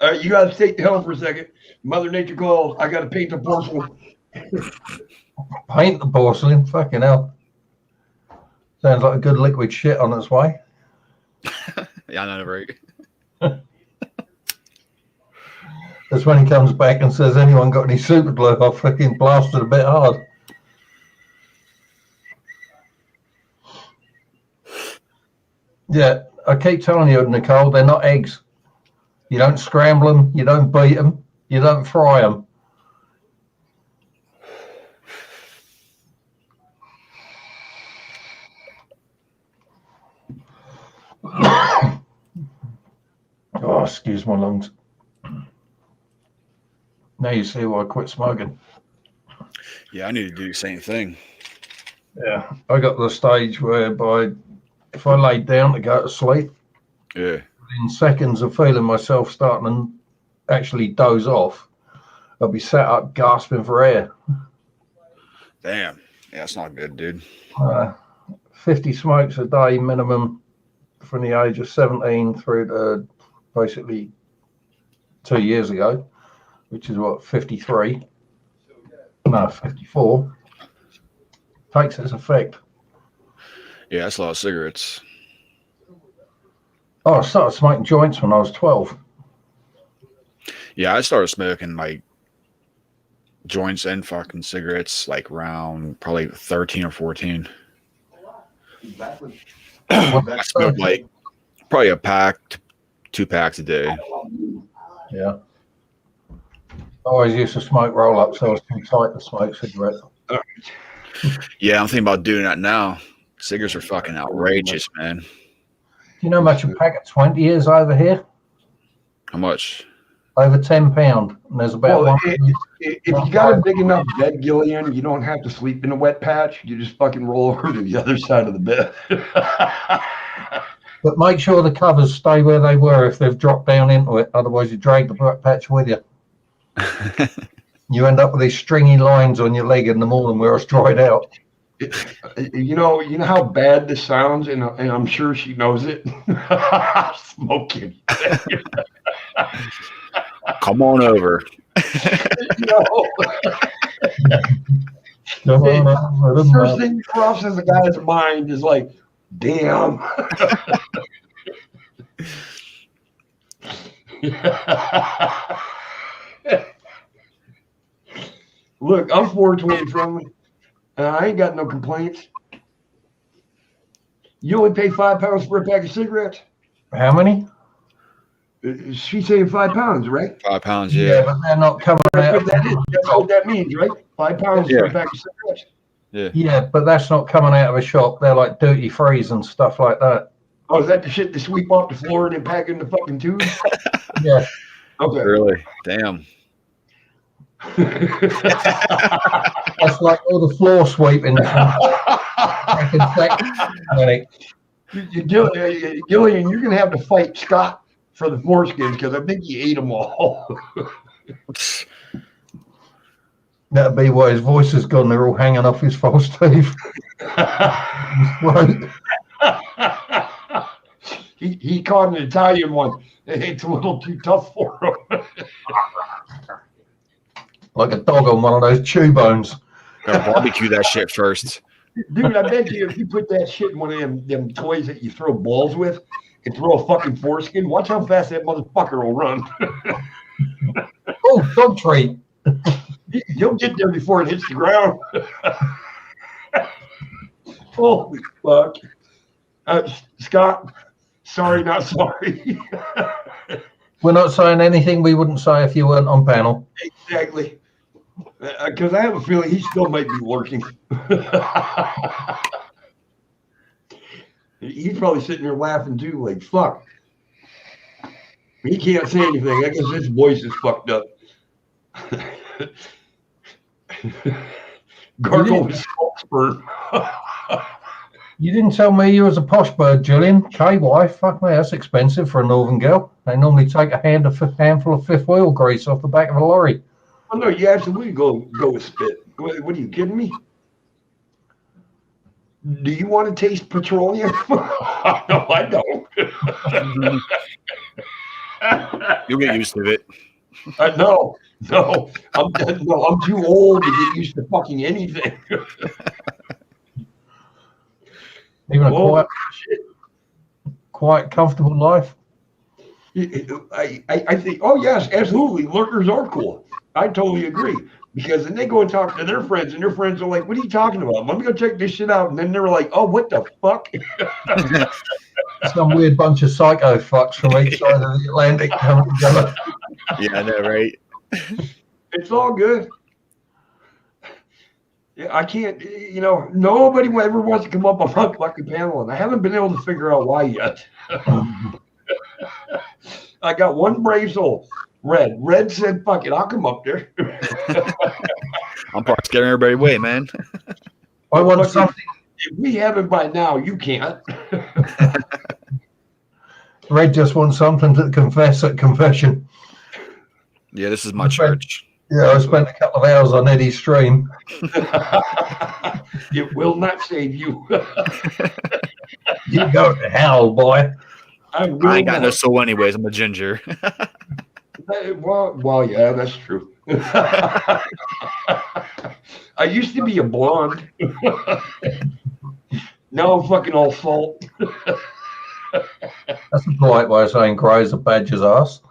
right, you guys take the helm for a second. Mother Nature calls. I got to paint the porcelain. Paint the porcelain? Fucking hell. Sounds like a good liquid shit on its way. Yeah, I know, right? That's when he comes back and says, anyone got any super glue? I'll fucking blast it a bit hard. Yeah, I keep telling you, Nicole, they're not eggs. You don't scramble them, you don't beat them, you don't fry them. Oh, excuse my lungs. Now you see why I quit smoking. Yeah, I need to do the same thing. Yeah, I got to the stage whereby if I laid down to go to sleep, Yeah. in seconds of feeling myself starting to actually doze off, I'll be sat up gasping for air. Damn. Yeah, that's not good, dude. 50 smokes a day minimum from the age of 17 through to basically 2 years ago. which is what, 53? No, 54. Takes its effect. Yeah, that's a lot of cigarettes. Oh, I started smoking joints when I was 12. Yeah, I started smoking like joints and fucking cigarettes like around probably 13 or 14. I smoked like probably a pack, 2 packs a day. Yeah. I always used to smoke roll-ups, so I was too tight to smoke cigarettes. Yeah, I'm thinking about doing that now. Cigarettes are fucking outrageous, man. Do you know how much a pack of 20 is over here? How much? Over £10. And there's about Well, one. if you got a big enough bed, Gillian, you don't have to sleep in a wet patch. You just fucking roll over to the other side of the bed. But make sure the covers stay where they were if they've dropped down into it. Otherwise, you drag the wet patch with you. You end up with these stringy lines on your leg in the morning where it's dried out. You know how bad this sounds, and I'm sure she knows it. Smoking. Come on over. The first thing that crosses a guy's mind is like, damn. Look, I'm 420 friendly, and I ain't got no complaints. You only pay £5 for a pack of cigarettes? How many? She's saying £5, right? 5 pounds, Yeah, yeah. but they're not coming That's out. what that is. That's what that means, right? £5 for a pack of cigarettes. Yeah, but that's not coming out of a shop. They're like duty frees and stuff like that. Oh, is that the shit they sweep off the floor and then pack in the fucking tubes? Yeah. Okay. Really? Damn. That's like all the floor sweeping. Gillian, you're going to have to fight Scott for the foreskins because I think he ate them all. That'd be why his voice has gone. They're all hanging off his false teeth. Right. He caught an Italian one. It's a little too tough for him. Like a dog on one of those chew bones. Gotta barbecue that shit first. Dude, I bet you if you put that shit in one of them toys that you throw balls with and throw a fucking foreskin, watch how fast that motherfucker will run. Oh, dog treat. He'll get there before it hits the ground. Holy fuck. Scott, sorry, not sorry. We're not saying anything we wouldn't say if you weren't on panel. Exactly. Because I have a feeling he still might be lurking. He's probably sitting there laughing too, like, fuck. He can't say anything. I guess his voice is fucked up. Gargle with sperm. You didn't tell me you was a posh bird, Julian. KY, fuck me, that's expensive for a northern girl. They normally take a handful of fifth wheel grease off the back of a lorry. Oh no, you absolutely go with spit. What are you kidding me? Do you want to taste petroleum? No, I don't. You'll get used to it. No, I'm too old to get used to fucking anything. Even a quiet, comfortable life. I think, oh yes, absolutely. Lurkers are cool. I totally agree. Because then they go and talk to their friends, and their friends are like, what are you talking about? Let me go check this shit out. And then they're like, oh, what the fuck? Some weird bunch of psycho fucks from each side of the Atlantic coming together. Yeah, I know, right? It's all good. I can't, nobody ever wants to come up on my fucking panel, and I haven't been able to figure out why yet. I got one brave soul. Red said, fuck it, I'll come up there. I'm probably scaring everybody away, man. I want something. If we haven't by now, you can't. Red just wants something to confess at confession. Yeah, this is my church. Yeah, I spent a couple of hours on Eddie's stream. It will not save you. You go to hell, boy. I ain't got no soul anyways. I'm a ginger. Well, yeah, that's true. I used to be a blonde. Now I'm fucking all salt. That's a polite way of saying grey's a badger's ass.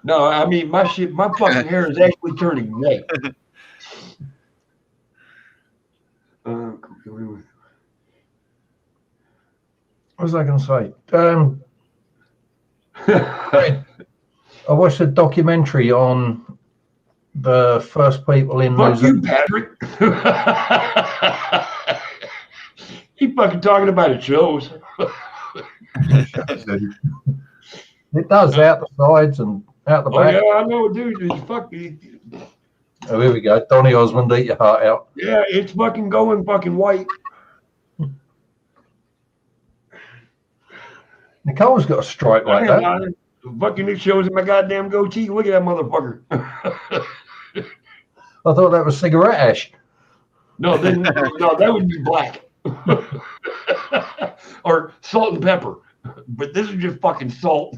No, I mean my fucking hair is actually turning white. What was I going to say? I watched a documentary on the first people in New Fuck you, Zealand. Patrick. He fucking talking about it shows. It does out the sides and out the Oh back. yeah, I know, dude. It's fucking. Oh, here we go. Donny Osmond, eat your heart out. Yeah, it's fucking going fucking white. Nicole's got a stripe like that. Fucking it shows in my goddamn goatee. Look at that motherfucker. I thought that was cigarette ash. No, that would be black. Or salt and pepper. But this is just fucking salt.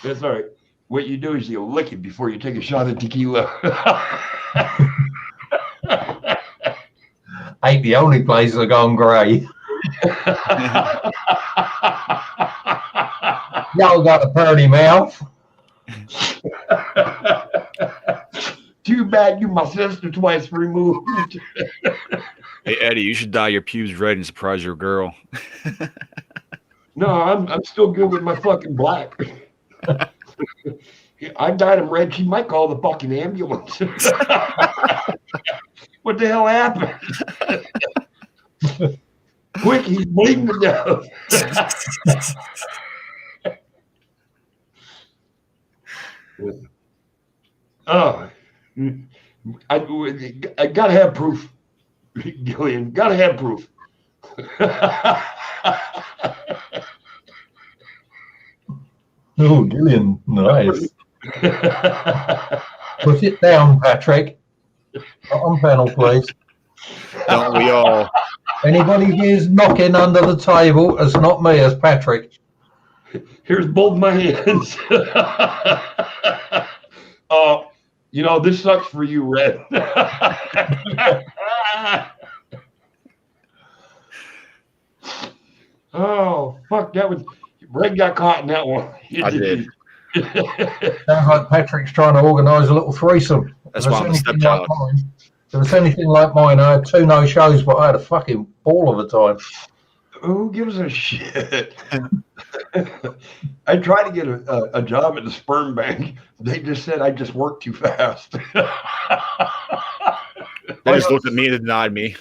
That's all right. What you do is you lick it before you take a shot of tequila. Ain't the only place that gone grey. Y'all got a purty mouth. Too bad you my sister twice removed. Hey Eddie, you should dye your pubes red and surprise your girl. No, I'm still good with my fucking black. I dyed him red. She might call the fucking ambulance. What the hell happened? Quick, he's bleeding to death. Oh, I gotta have proof, Gillian. Gotta have proof. Oh, Gillian, nice. Put it down, Patrick. Not on panel, please. Don't we all? Anybody here's knocking under the table, it's not me, it's Patrick. Here's both my hands. This sucks for you, Red. Oh, fuck, Red got caught in that one. I did. Sounds like Patrick's trying to organise a little threesome. That's why I'm a stepchild. If it's anything like mine, I had 2 no-shows, but I had a fucking ball of a time. Who gives a shit? I tried to get a job at the sperm bank. They just said I just worked too fast. They just looked at me and denied me.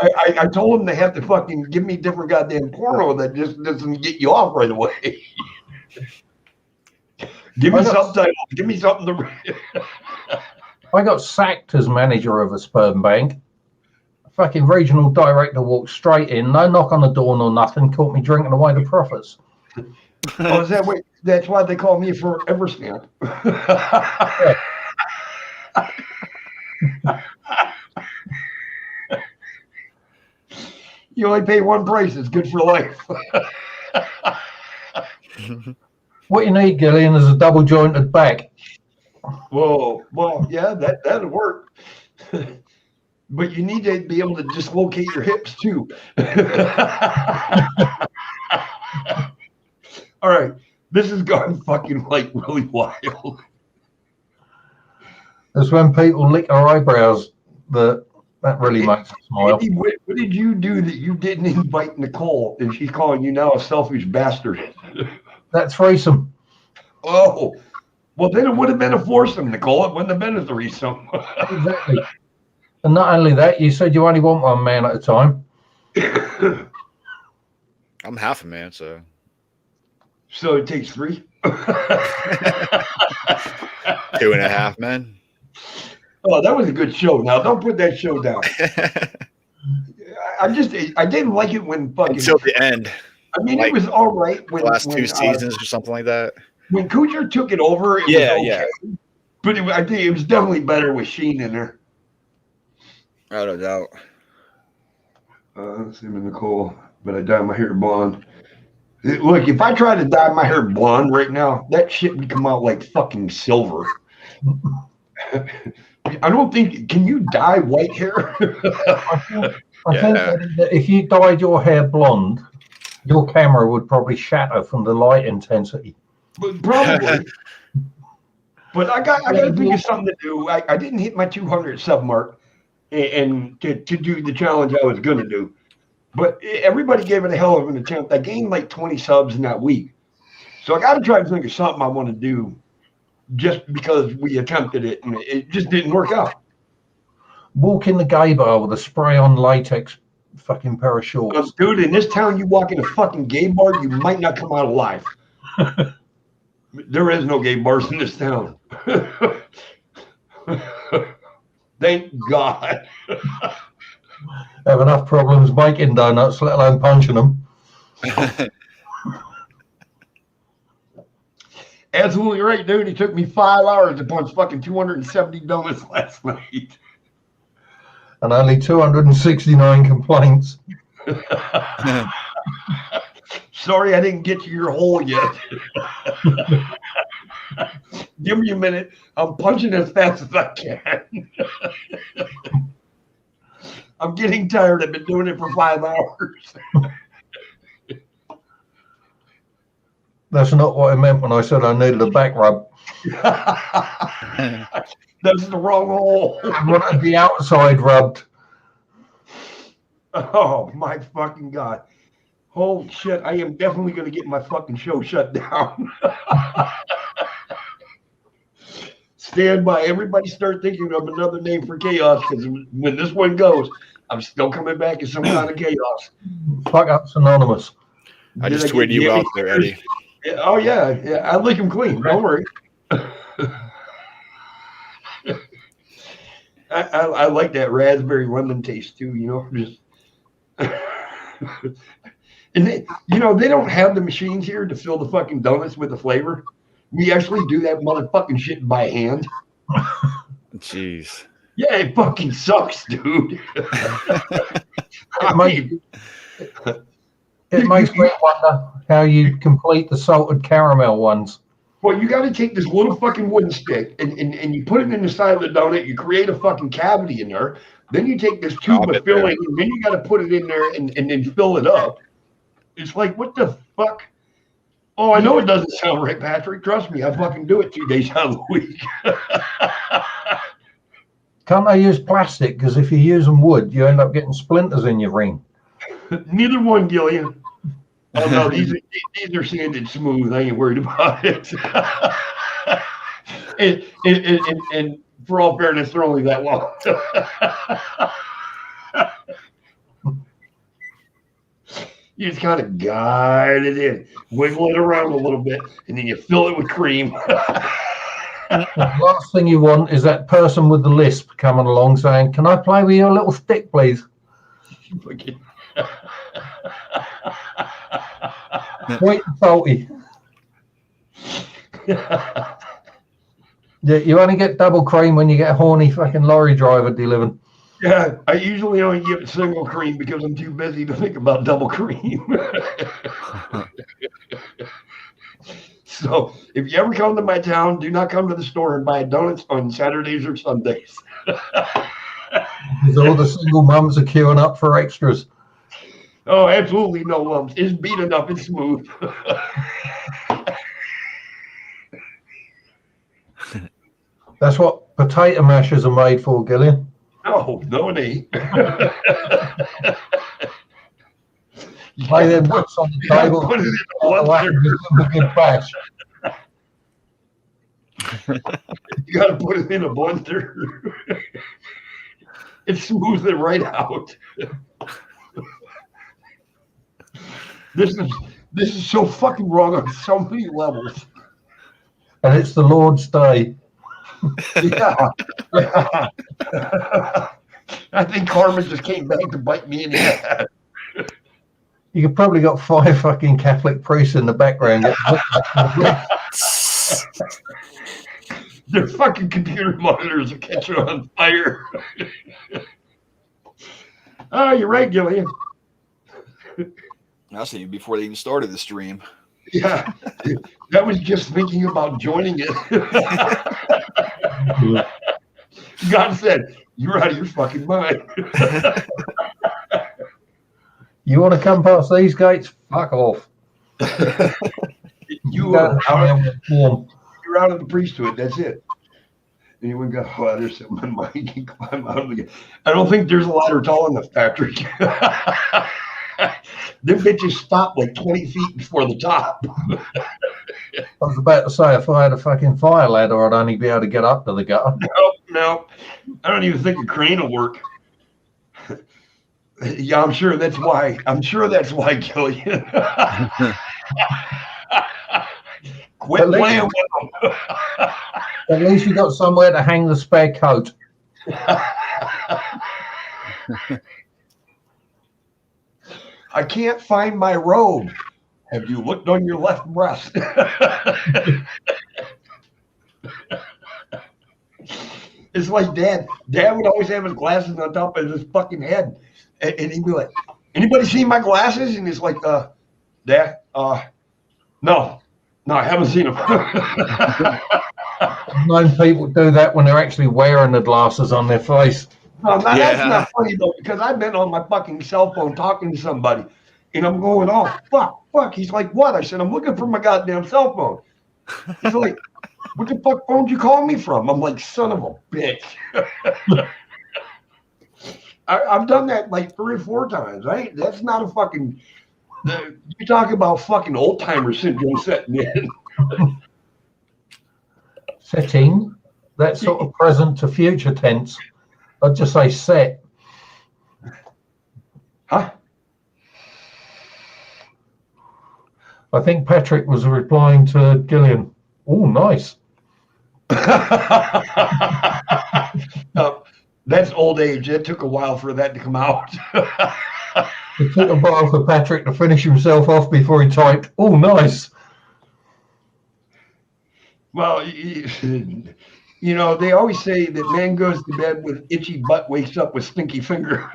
I told them they have to fucking give me different goddamn porno that just doesn't get you off right away. Give me subtitles. Give me something to read. I got sacked as manager of a sperm bank. A fucking regional director walked straight in, no knock on the door, no nothing, caught me drinking away the profits. Oh, is that way? That's why they call me Forever Stamp. You only pay one price. It's good for life. What you need, Gillian, is a double jointed back. Whoa, well, yeah, that'll work. But you need to be able to dislocate your hips too. All right, this has gone fucking like really wild. It's when people lick their eyebrows that really makes me smile. Andy, what did you do that you didn't invite Nicole, and she's calling you now a selfish bastard? That's threesome. Oh, well, then it would have been a foursome, Nicole. It wouldn't have been a threesome. Exactly. And not only that, you said you only want one man at a time. I'm half a man, so. So it takes 3? 2.5 men. Oh, that was a good show. Now, don't put that show down. I didn't like it when fucking. Until the end. I mean, it was all right when the last 2 seasons or something like that. When Kuchar took it over, it was okay. But I think it was definitely better with Sheen in there. Without a doubt. Same with Nicole, but I dyed my hair blonde. Look, if I try to dye my hair blonde right now, that shit would come out like fucking silver. I don't think. Can you dye white hair? I think that if you dyed your hair blonde, your camera would probably shatter from the light intensity. Probably. But I got to think of something to do. I didn't hit my 200 sub mark, and to do the challenge I was going to do. But everybody gave it a hell of an attempt. I gained like 20 subs in that week. So I got to try to think of something I want to do just because we attempted it and it just didn't work out. Walk in the gay bar with a spray-on latex fucking pair of shorts. Dude, in this town, you walk in a fucking gay bar, you might not come out alive. There is no gay bars in this town. Thank God. Have enough problems making donuts, let alone punching them. Absolutely right, dude. It took me 5 hours to punch fucking 270 donuts last night. And only 269 complaints. Sorry I didn't get to your hole yet. Give me a minute. I'm punching as fast as I can. I'm getting tired. I've been doing it for 5 hours. That's not what I meant when I said I needed a back rub. That's the wrong hole. I wanted the outside rubbed. Oh, my fucking God. Holy shit. I am definitely going to get my fucking show shut down. Stand by. Everybody start thinking of another name for chaos, because when this one goes, I'm still coming back as some kind of chaos. Fuck Ups Anonymous. I just tweeted you out there, Eddie. Oh, yeah. I lick them clean. Don't worry. I like that raspberry lemon taste, too, you know. Just and they don't have the machines here to fill the fucking donuts with the flavor. We actually do that motherfucking shit by hand. Jeez. Yeah, it fucking sucks, dude. It makes me wonder how you complete the salted caramel ones. Well, you got to take this little fucking wooden stick and you put it in the side of the donut. You create a fucking cavity in there. Then you take this tube of filling, and then you got to put it in there and then fill it up. It's like, what the fuck? Oh, I know it doesn't sound right, Patrick. Trust me, I fucking do it 2 days out of the week. Can't they use plastic? Because if you're using wood, you end up getting splinters in your ring. Neither one, Gillian. Oh, no, these are sanded smooth. I ain't worried about it. and for all fairness, they're only that long. You just kind of guide it in, wiggle it around a little bit, and then you fill it with cream. The last thing you want is that person with the lisp coming along saying, "Can I play with your little stick, please?" Sweet and salty. Yeah, you only get double cream when you get a horny fucking lorry driver delivered. Yeah, I usually only give single cream because I'm too busy to think about double cream. So if you ever come to my town, do not come to the store and buy donuts on Saturdays or Sundays. Because all the single mums are queuing up for extras. Oh, absolutely no lumps. It's beat enough. It's smooth. That's what potato mashers are made for, Gillian. No, it ain't. Lay them whips on the table. Put it in a blender. You got to put it in a blender. It smooths it right out. This is so fucking wrong on so many levels. And it's the Lord's Day. Yeah. I think karma just came back to bite me in the ass. You could probably got 5 fucking Catholic priests in the background. Their fucking computer monitors are catching on fire. Oh, you're right, Gillian. I seen you before they even started the stream. Yeah, that was just thinking about joining it. God said, "You're out of your fucking mind." You want to come past these gates? Fuck off. You're out of the priesthood. That's it. And you would go, "Oh, there's something in my mind can climb out of the gate." I don't think there's a ladder tall enough, Patrick. Them bitches stop like 20 feet before the top. I was about to say, if I had a fucking fire ladder, I'd only be able to get up to the gutter. No. I don't even think a crane will work. Yeah, I'm sure that's why, Gillian. Quit playing with them. At least you got somewhere to hang the spare coat. I can't find my robe. Have you looked on your left breast? It's like Dad. Dad would always have his glasses on top of his fucking head. And he'd be like, "Anybody seen my glasses?" And he's like, Dad, no, I haven't seen them. I've known people do that when they're actually wearing the glasses on their face. No, that's not funny though, because I've been on my fucking cell phone talking to somebody, and I'm going, "Oh, fuck." He's like, "What?" I said, "I'm looking for my goddamn cell phone." He's like, "What the fuck phone did you call me from?" I'm like, "Son of a bitch." I've done that like 3 or 4 times. Right? That's not a fucking. You talk about fucking old timer syndrome setting in. Setting, that sort of present to future tense. I'd just say set. Huh? I think Patrick was replying to Gillian. Oh, nice. That's old age. It took a while for that to come out. It took a while for Patrick to finish himself off before he typed, "Oh, nice." Well, you know, they always say that man goes to bed with itchy butt, wakes up with stinky finger.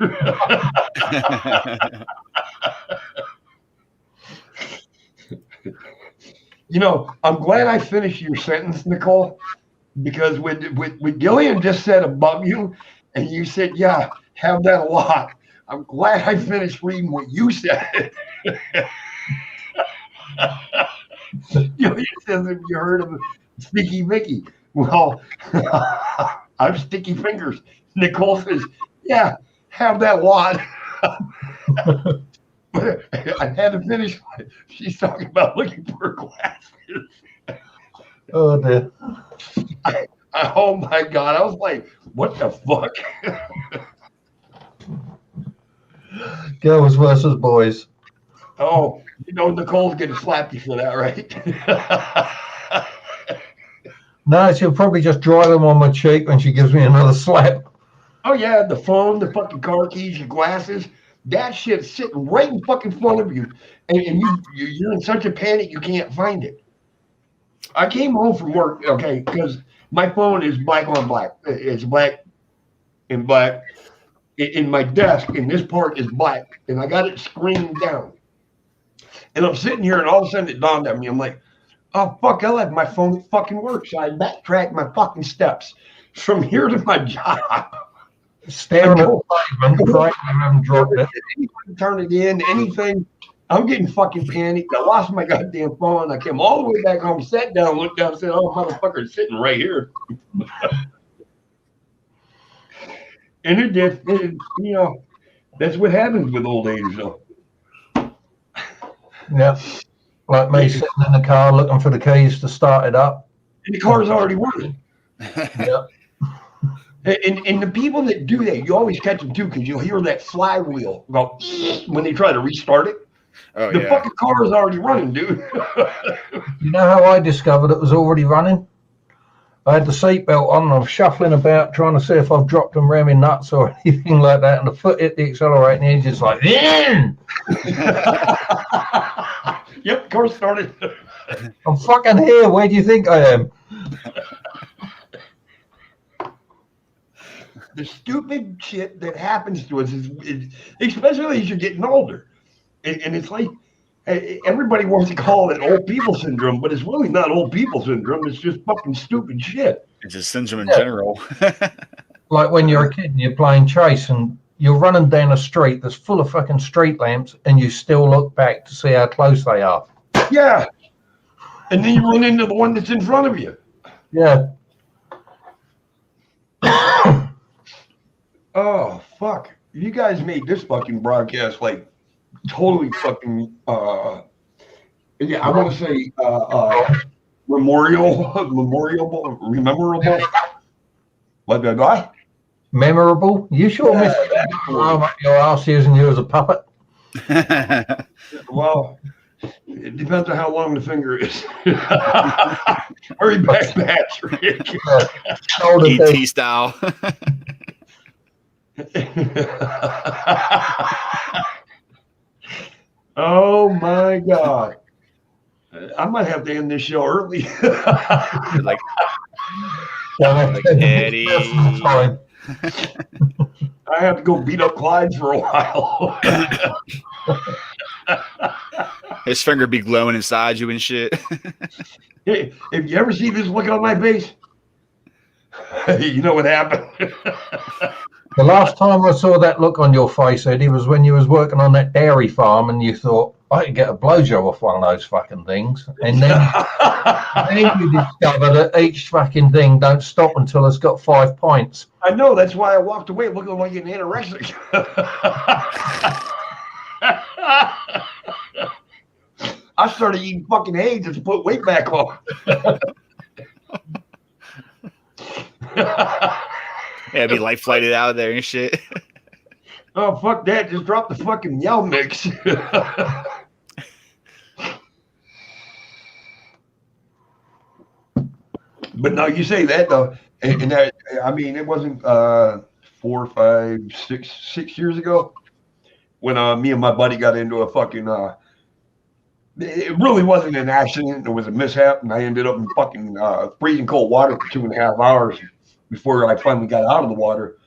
You know, I'm glad I finished your sentence, Nicole, because with Gillian just said above you, and you said, "Yeah, have that a lot." I'm glad I finished reading what you said. Gillian says, "Have you heard of Sticky Vicky?" Well, I've sticky fingers. Nicole says, "Yeah, have that a lot." But I had to finish. She's talking about looking for her glasses. Oh, dear. Oh my God. I was like, what the fuck? Girls versus boys. Oh, you know, Nicole's going to slap you for that, right? No, she'll probably just dry them on my cheek when she gives me another slap. Oh, yeah, the phone, the fucking car keys, your glasses. That shit's sitting right in fucking front of you. And you're in such a panic you can't find it. I came home from work, okay, because my phone is black on black. It's black and black. In my desk, and this part is black, and I got it screened down. And I'm sitting here, and all of a sudden it dawned on me. I'm like, "Oh, fuck, I left my phone at fucking work." So I backtracked my fucking steps from here to my job. Staring at the pavement, praying I haven't dropped it. Turn it in, anything. I'm getting fucking panicked. I lost my goddamn phone. I came all the way back home, sat down, looked down, and said, "Oh, motherfucker, it's sitting right here." And it did. You know, that's what happens with old age, though. Yeah. Like me sitting in the car looking for the keys to start it up. And the car's already running. Yeah. And the people that do that, you always catch them too, because you'll hear that flywheel go when they try to restart it. Oh, The fucking car is already running, dude. You know how I discovered it was already running? I had the seatbelt on and I'm shuffling about trying to see if I've dropped them ramming nuts or anything like that, and the foot hit the accelerator and the engine's like, Yep, car started. I'm fucking here. Where do you think I am? The stupid shit that happens to us is especially as you're getting older. And it's like, Everybody wants to call it old people syndrome, but it's really not old people syndrome. It's just fucking stupid shit. It's a syndrome in general. Like when you're a kid and you're playing chase and you're running down a street that's full of fucking street lamps and you still look back to see how close they are. Yeah. And then you run into the one that's in front of you. Yeah. Oh, fuck. You guys made this fucking broadcast like totally fucking, yeah, I want to say memorable. What did I? Memorable? You sure missed your ass using you as a puppet? Well, it depends on how long the finger is. Hurry back, Patrick. ET style. Oh my God. I might have to end this show early. like Eddie. I have to go beat up Clyde for a while. His finger be glowing inside you and shit. Hey, if you ever see this look on my face, you know what happened. The last time I saw that look on your face, Eddie, was when you was working on that dairy farm and you thought, I could get a blowjob off one of those fucking things. And then you discover that each fucking thing don't stop until it's got 5 points. I know, that's why I walked away looking like an anorexic. I started eating fucking eggs just to put weight back on. Yeah, be light flighted out of there and shit. Oh, fuck that. Just drop the fucking yell mix. But no, you say that though. And that, I mean, it wasn't 4, 5, 6 years ago when me and my buddy got into a fucking it really wasn't an accident. It was a mishap, and I ended up in fucking freezing cold water for 2.5 hours before I finally got out of the water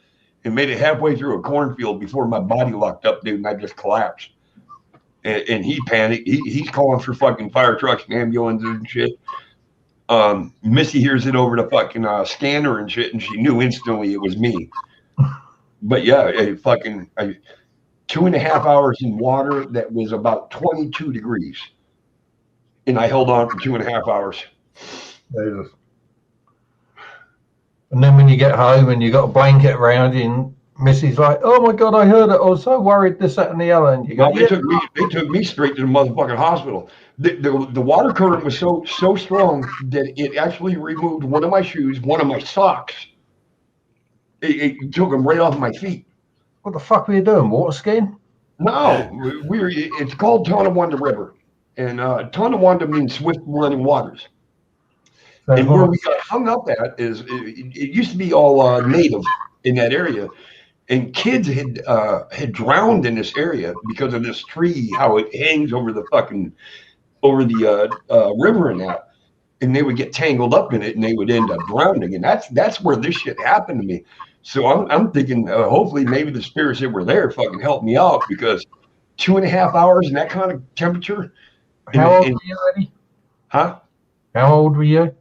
and made it halfway through a cornfield before my body locked up, dude, and I just collapsed. And he panicked. He's calling for fucking fire trucks and ambulances and shit. Missy hears it over the fucking scanner and shit, and she knew instantly it was me. But yeah, 2.5 hours in water that was about 22 degrees. And I held on for 2.5 hours. Jesus. And then when you get home and you got a blanket around you and Missy's like, oh my God, I heard it. I was so worried, this, that, and the other. And you go, they took me straight to the motherfucking hospital. The water current was so strong that it actually removed one of my shoes, one of my socks. It took them right off my feet. What the fuck were you doing? Water skiing? No, it's called Tonawanda River. And Tonawanda means swift running waters. And where we got hung up at is it used to be all native in that area. And kids had drowned in this area because of this tree, how it hangs over the river and that. And they would get tangled up in it and they would end up drowning. And that's where this shit happened to me. So I'm thinking hopefully maybe the spirits that were there fucking helped me out, because 2.5 hours in that kind of temperature. How old were you, Eddie? Huh? How old were you?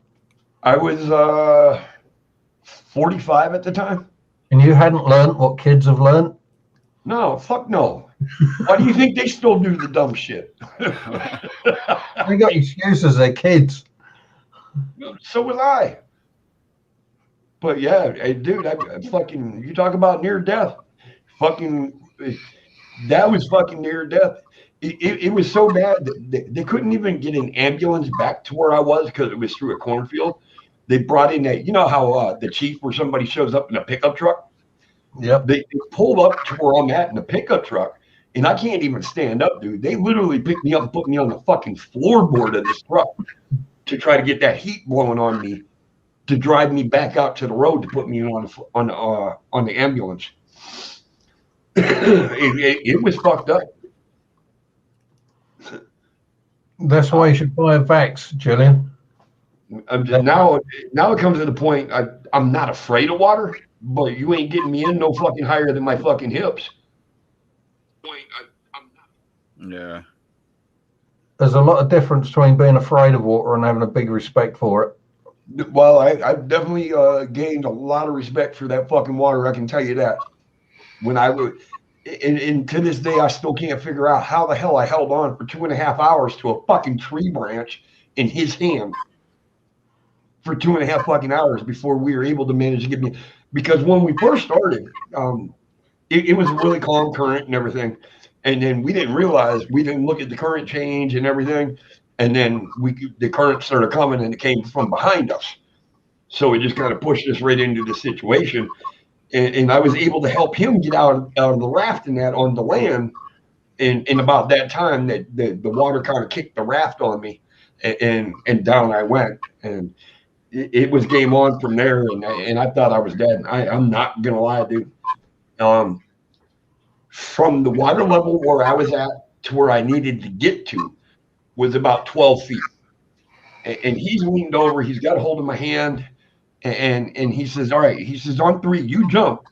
I was 45 at the time. And you hadn't learned what kids have learned? No, fuck no. Why do you think they still do the dumb shit? They got excuses, they're kids. So was I. But yeah, dude, I fucking, you talk about near death. Fucking, that was fucking near death. It was so bad that they couldn't even get an ambulance back to where I was because it was through a cornfield. They brought in you know how the chief, where somebody shows up in a pickup truck? Yep. They pulled up to where I'm at in the pickup truck, and I can't even stand up, dude. They literally picked me up and put me on the fucking floorboard of this truck to try to get that heat blowing on me, to drive me back out to the road to put me on the ambulance. It was fucked up. That's why you should buy a Vax, Julian. Now it comes to the point I'm not afraid of water, but you ain't getting me in no fucking higher than my fucking hips. Yeah. there's a lot of difference between being afraid of water and having a big respect for it. Well, I've definitely gained a lot of respect for that fucking water. I can tell you that. When I would, and to this day, I still can't figure out how the hell I held on for 2.5 hours to a fucking tree branch in his hand for 2.5 fucking hours before we were able to manage to get me. Because when we first started, it was a really calm current and everything. And then we didn't look at the current change and everything. And then the current started coming and it came from behind us. So it just kind of pushed us right into the situation. And I was able to help him get out of the raft and that on the land. And about that time that the water kind of kicked the raft on me and down I went. And it was game on from there. And I thought I was dead. I'm not going to lie, dude. From the water level where I was at to where I needed to get to was about 12 feet. And he's leaned over. He's got a hold of my hand. And he says, all right. He says, on 3, you jump.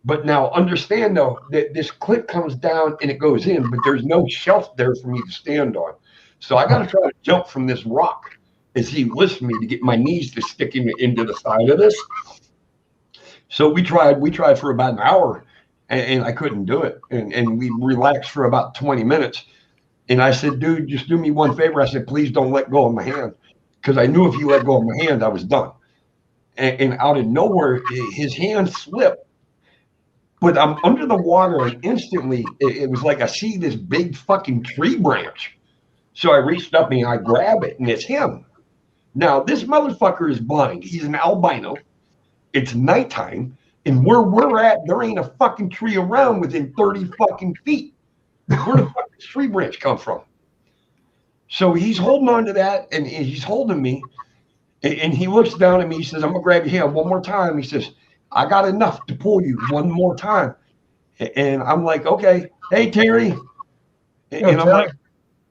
But now understand, though, that this cliff comes down and it goes in, but there's no shelf there for me to stand on. So I got to try to jump from this rock as he lifts me to get my knees to stick into the side of this. So we tried for about an hour. And I couldn't do it. And we relaxed for about 20 minutes. And I said, dude, just do me one favor. I said, please don't let go of my hand. Because I knew if he let go of my hand, I was done. And out of nowhere, his hand slipped. But I'm under the water, and instantly, it was like I see this big fucking tree branch. So I reached up and I grab it, and it's him. Now, this motherfucker is blind. He's an albino. It's nighttime. And where we're at, there ain't a fucking tree around within 30 fucking feet. Where the fuck does tree branch come from? So he's holding on to that, and he's holding me. And he looks down at me. He says, I'm going to grab your hand one more time. He says, I got enough to pull you one more time. And I'm like, okay. Hey, Terry. And I'm like,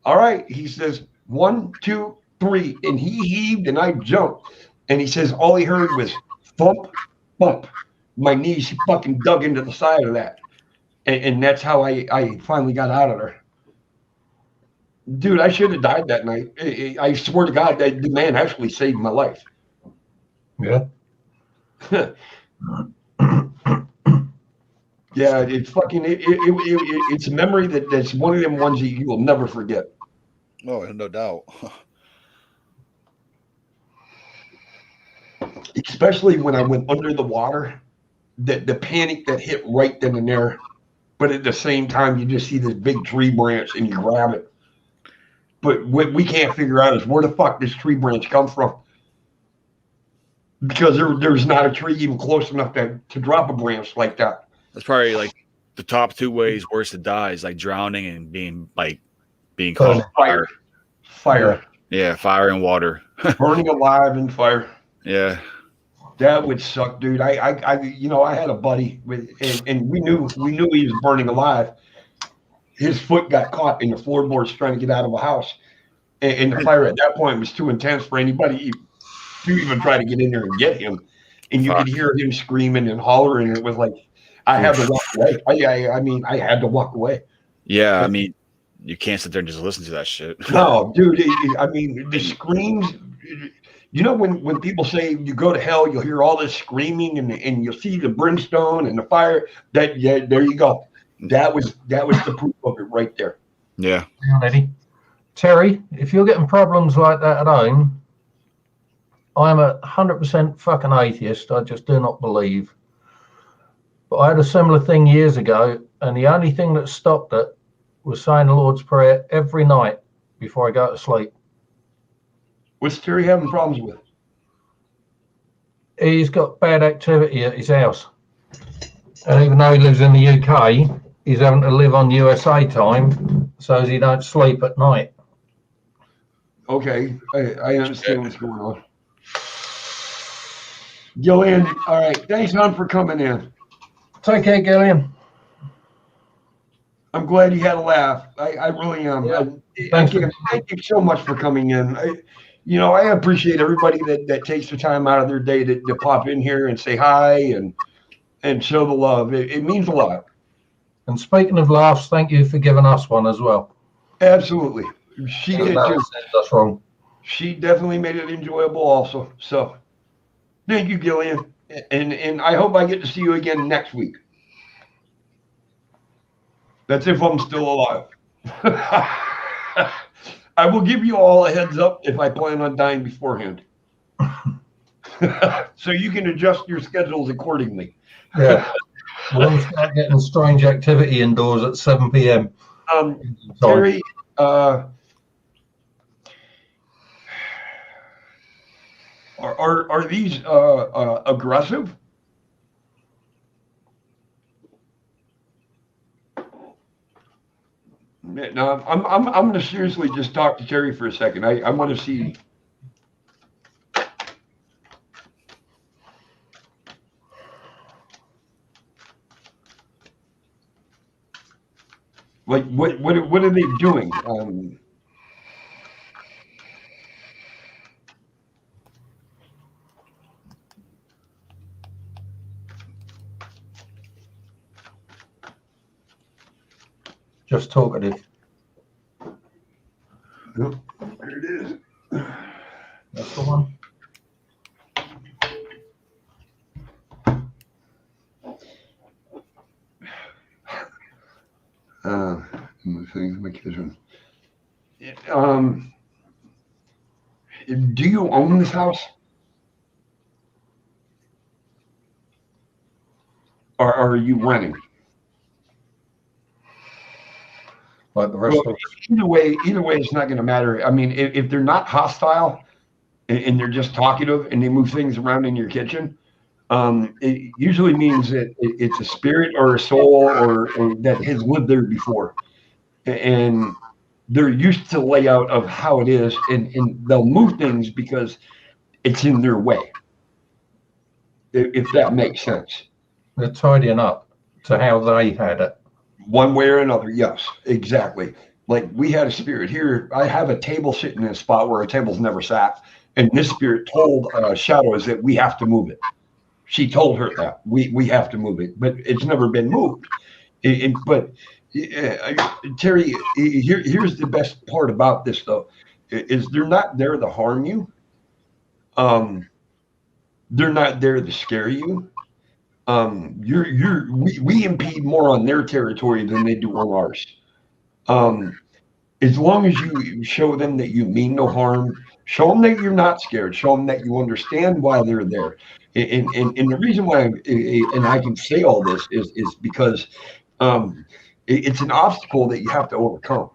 all right. He says, 1, 2, 3. And he heaved, and I jumped. And he says, all he heard was thump, bump. My knees fucking dug into the side of that. And that's how I finally got out of there. Dude, I should have died that night. I swear to God, that the man actually saved my life. Yeah. Yeah, it's fucking, it's a memory that's one of them ones that you will never forget. Oh, no doubt. Especially when I went under the water. The panic that hit right then and there, but at the same time, you just see this big tree branch and you grab it. But what we can't figure out is where the fuck this tree branch come from. Because there's not a tree even close enough to drop a branch like that. That's probably like the top 2 ways worse to die is like drowning and being caught on fire. Fire. Yeah, fire and water. Burning alive in fire. Yeah. That would suck, dude. I had a buddy and we knew he was burning alive. His foot got caught in the floorboards trying to get out of a house, and the fire at that point was too intense for anybody to even try to get in there and get him. And you could hear him screaming and hollering. It was like I had to walk away. I had to walk away. Yeah, I mean, you can't sit there and just listen to that shit. No, dude. The screams. You know, when people say you go to hell, you'll hear all this screaming and you'll see the brimstone and the fire. There you go. That was the proof of it right there. Yeah. Eddie. Terry, if you're getting problems like that at home, I'm 100% fucking atheist. I just do not believe. But I had a similar thing years ago, and the only thing that stopped it was saying the Lord's Prayer every night before I go to sleep. What's Terry having problems with? He's got bad activity at his house. And even though he lives in the UK, he's having to live on USA time so as he don't sleep at night. Okay, I understand what's going on. Gillian, all right. Thanks, hon, for coming in. Take care, Gillian. I'm glad you had a laugh. I really am. Yeah. Thank you so much for coming in. I appreciate everybody that takes the time out of their day to pop in here and say hi and show the love. It means a lot. And speaking of laughs, thank you for giving us one as well. Absolutely. She That did was too. That's wrong. She definitely made it enjoyable also. So thank you, Gillian. And I hope I get to see you again next week. That's if I'm still alive. I will give you all a heads up if I plan on dying beforehand. So you can adjust your schedules accordingly. Yeah. We'll start getting strange activity indoors at 7 p.m. Terry, are these aggressive? No, I'm going to seriously just talk to Terry for a second. I want to see. Like what are they doing? Just talkative. There it is. That's the one. My kitchen. Do you own this house? Or are you renting? Like the rest of us. Either way, it's not going to matter. I mean, if they're not hostile and they're just talkative and they move things around in your kitchen, it usually means that it's a spirit or a soul or that has lived there before. And they're used to the layout of how it is, and they'll move things because it's in their way, if that makes sense. They're tidying up to how they had it. One way or another, yes, exactly. Like we had a spirit here. I have a table sitting in a spot where a table's never sat, and this spirit told Shadows that we have to move it. She told her that we have to move it, but it's never been moved. But Terry, here's the best part about this though, is they're not there to harm you. They're not there to scare you. We impede more on their territory than they do on ours. As long as you show them that you mean no harm, show them that you're not scared, show them that you understand why they're there. And the reason why, and I can say all this is because it's an obstacle that you have to overcome.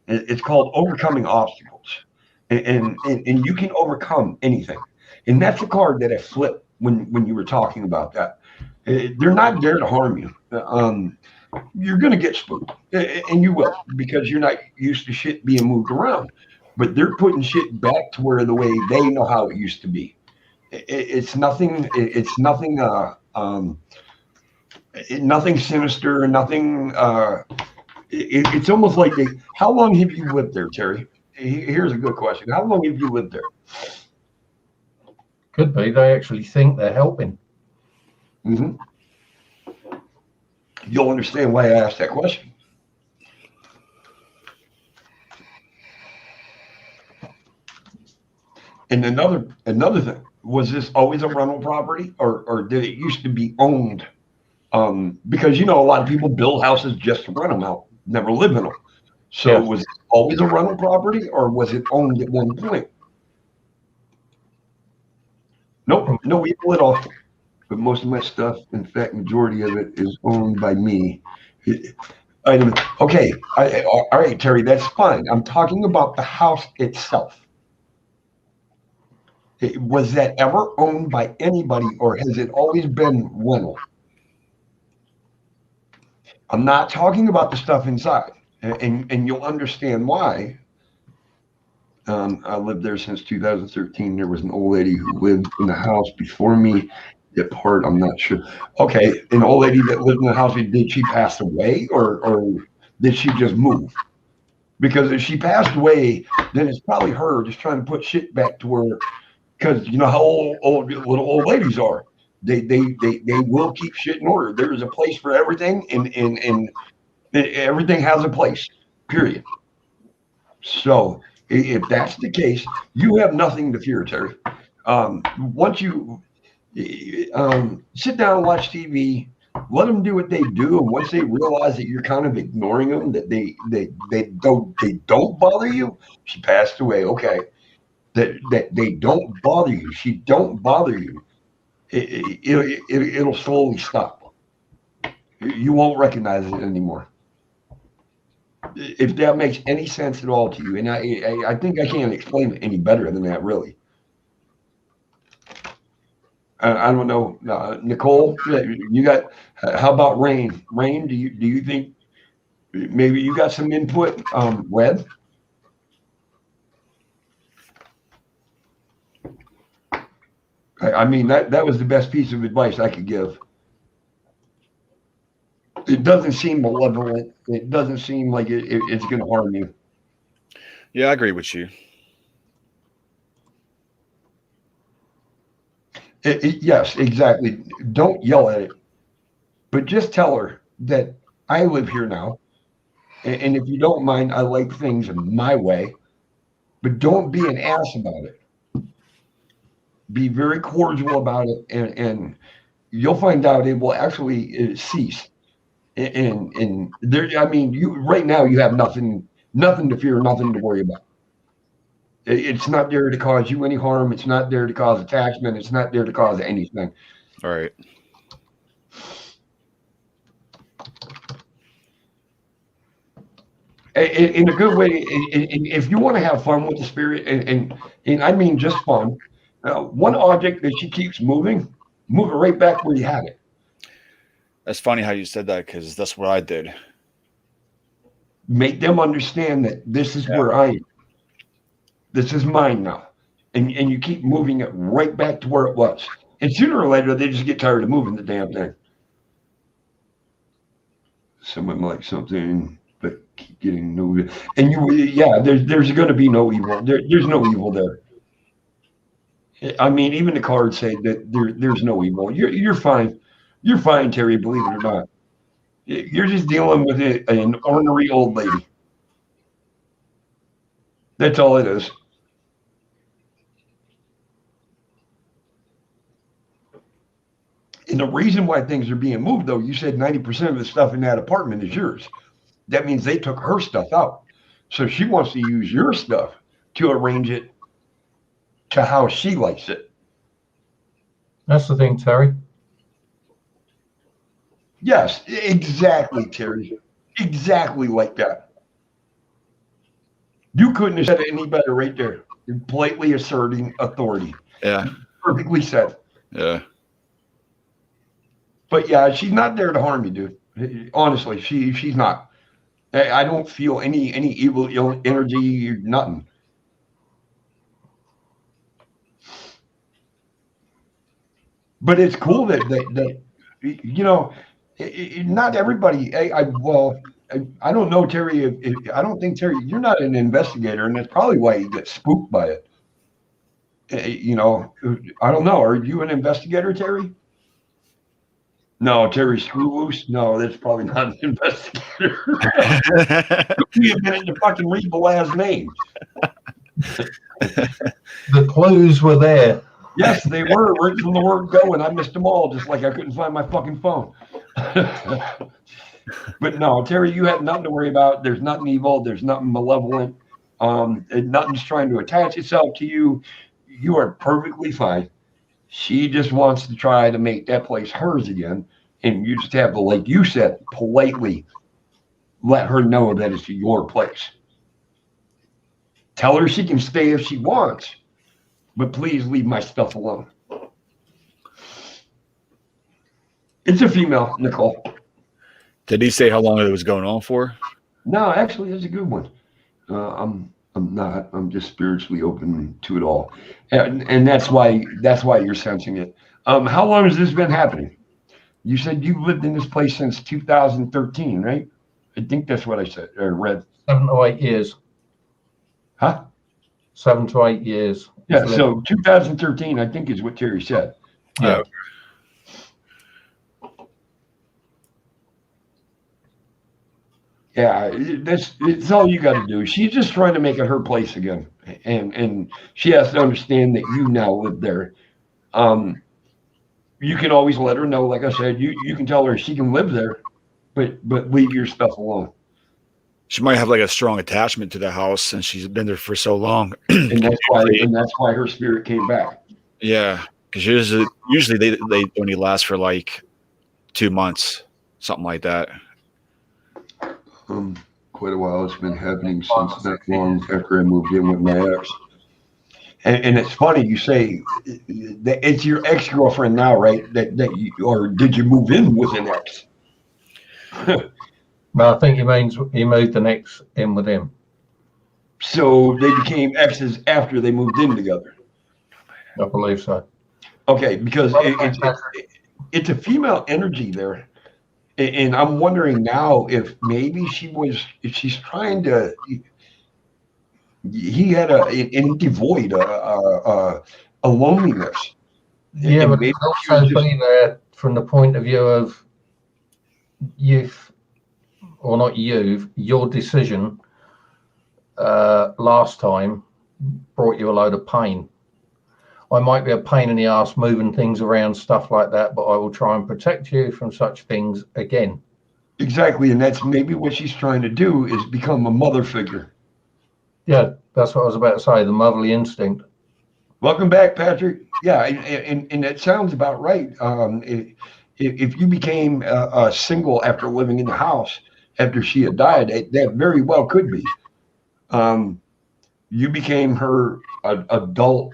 It's called overcoming obstacles, and you can overcome anything. And that's a card that I flipped when you were talking about that. They're not there to harm you. You're going to get spooked, and you will, because you're not used to shit being moved around. But they're putting shit back to where the way they know how it used to be. It's nothing. It's nothing. Nothing sinister. Nothing. It's almost like they. How long have you lived there, Terry? Here's a good question. How long have you lived there? Could be they actually think they're helping. Mm-hmm. You'll understand why I asked that question. And another thing, was this always a rental property, or did it used to be owned? Because a lot of people build houses just to rent them out, never live in them. So Yeah. was it always a rental property, or was it owned at one point? Nope, no evil at all. But most of my stuff, in fact, majority of it is owned by me. Okay, all right, Terry, that's fine. I'm talking about the house itself. Was that ever owned by anybody, or has it always been rental? I'm not talking about the stuff inside, and you'll understand why. I lived there since 2013. There was an old lady who lived in the house before me. That part, I'm not sure. Okay, an old lady that lived in the house, did she pass away, or did she just move? Because if she passed away, then it's probably her just trying to put shit back to her. Because you know how little old ladies are. They will keep shit in order. There is a place for everything, and everything has a place. Period. So if that's the case, you have nothing to fear, Terry. Once you sit down and watch TV, let them do what they do, and once they realize that you're kind of ignoring them, that they don't bother you. She passed away. Okay, that they don't bother you. She don't bother you. It'll slowly stop. You won't recognize it anymore. If that makes any sense at all to you, and I think I can't explain it any better than that, really. I don't know, Nicole. You got? How about Rain? Rain, do you think maybe you got some input? Red. I mean that was the best piece of advice I could give. It doesn't seem malevolent. It doesn't seem like it's going to harm you. Yeah, I agree with you. Yes, exactly. Don't yell at it, but just tell her that I live here now, and if you don't mind, I like things my way. But don't be an ass about it. Be very cordial about it, and you'll find out it will actually cease. And there, I mean, you right now you have nothing to fear, nothing to worry about. It's not there to cause you any harm. It's not there to cause attachment. It's not there to cause anything. All right. In a good way, if you want to have fun with the spirit, and I mean just fun, one object that she keeps moving, move it right back where you had it. That's funny how you said that because that's what I did. Make them understand that this is where I am. This is mine now. And you keep moving it right back to where it was. And sooner or later, they just get tired of moving the damn thing. Someone like something, but keep getting moving. And there's going to be no evil. There's no evil there. I mean, even the cards say that there's no evil. You're fine. You're fine, Terry, believe it or not. You're just dealing with an ornery old lady. That's all it is. And the reason why things are being moved, though, you said 90% of the stuff in that apartment is yours. That means they took her stuff out. So she wants to use your stuff to arrange it to how she likes it. That's the thing, Terry. Yes, exactly, Terry. Exactly like that. You couldn't have said it any better right there. You're politely asserting authority. Yeah. Perfectly said. Yeah. But yeah, she's not there to harm you, dude. Honestly, she's not. I don't feel any evil energy or nothing. But it's cool that not everybody. I don't know, Terry. I don't think Terry. You're not an investigator, and that's probably why you get spooked by it. I don't know. Are you an investigator, Terry? No, Terry Screw-Loose? No, that's probably not an investigator. Be a minute to fucking read the last name. The clues were there. Yes, they were right from the word go, and I missed them all, just like I couldn't find my fucking phone. But no, Terry, you have nothing to worry about. There's nothing evil. There's nothing malevolent. Nothing's trying to attach itself to you. You are perfectly fine. She just wants to try to make that place hers again. And you just have to, like you said, politely let her know that it's your place. Tell her she can stay if she wants, but please leave my stuff alone. It's a female, Nicole. Did he say how long it was going on for? No, actually, it's a good one. I'm not. I'm just spiritually open to it all, and that's why you're sensing it. How long has this been happening? You said you've lived in this place since 2013, right? I think that's what I said or read. 7 to 8 years. Huh? 7 to 8 years. Yeah. So 2013, I think, is what Terry said. Yeah. Yeah, it's all you got to do. She's just trying to make it her place again, and she has to understand that you now live there. Um, you can always let her know, like I said, you can tell her she can live there, but leave your stuff alone. She might have like a strong attachment to the house since she's been there for so long. And that's why her spirit came back. Yeah, because usually they only last for like 2 months, something like that. Quite a while. It's been happening since not long after I moved in with my ex. And it's funny you say that it's your ex girlfriend now, right? That you, or did you move in with an ex? Well, I think he means he moved the next in with him. So they became exes after they moved in together. I believe so. Okay, because it's a female energy there. And I'm wondering now if maybe if she's trying to, he had an empty void, a loneliness. Yeah, And but maybe it's she was also just, been there from the point of view of youth, or not youth, your decision last time brought you a load of pain. I might be a pain in the ass moving things around, stuff like that, but I will try and protect you from such things again. exactly. And that's maybe what she's trying to do is become a mother figure. Yeah, that's what I was about to say, the motherly instinct. Welcome back, Patrick. Yeah, and that sounds about right. If you became single after living in the house after she had died, that very well could be. Um, you became her adult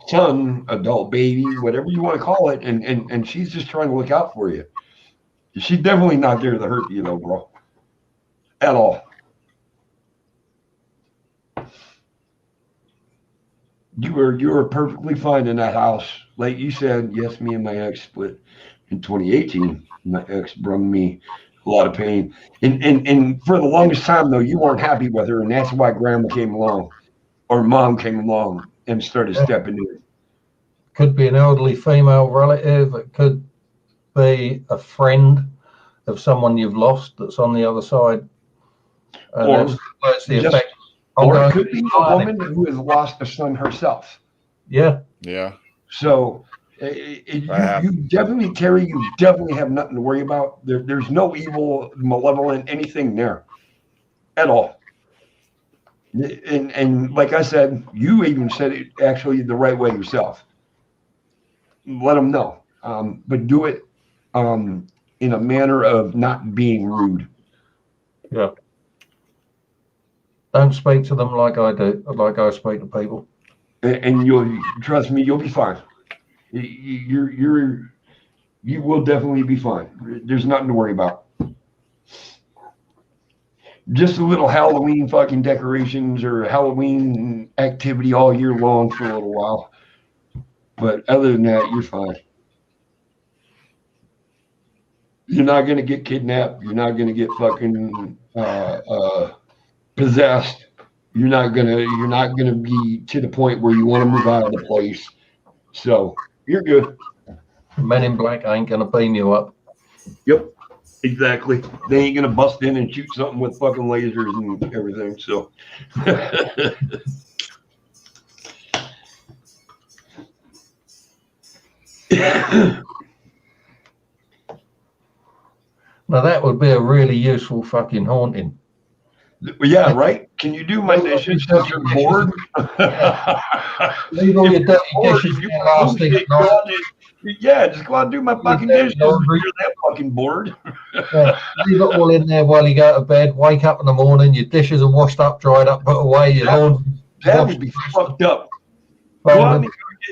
son, adult baby, whatever you want to call it, and she's just trying to look out for you. She's definitely not there to hurt you, though, bro, at all. You were perfectly fine in that house. Like you said, yes, me and my ex split in 2018. My ex brought me a lot of pain. And for the longest time though, you weren't happy with her, and that's why grandma came along or mom came along and started Yeah. stepping in. Could be an elderly female relative, it could be a friend of someone you've lost that's on the other side. Or That's the just effect. or it could be a woman who has lost a son herself. Yeah. Yeah, So that you definitely, Terry, you definitely have nothing to worry about. There's no evil, malevolent, anything there at all. And like I said, you even said it actually the right way yourself. Let them know, but do it in a manner of not being rude. Yeah. Don't speak to them like I do, like I speak to people. And you'll trust me, you'll be fine. You will definitely be fine. There's nothing to worry about. Just a little Halloween fucking decorations or Halloween activity all year long for a little while. But other than that, you're fine. You're not gonna get kidnapped. You're not gonna get fucking possessed. You're not gonna be to the point where you want to move out of the place. So you're good. Men in Black ain't gonna beam you up. Yep. Exactly. They ain't gonna bust in and shoot something with fucking lasers and everything. So Now that would be a really useful fucking haunting. yeah, right. Can you do my dishes since you're bored? Leave all your dirty dishes you there last thing at night. yeah, just go out and do my fucking dishes if you're that fucking bored. Yeah, leave it all in there while you go to bed. Wake up in the morning, your dishes are washed up, dried up, put away. Your lawn. That would be fucked up. Go out and,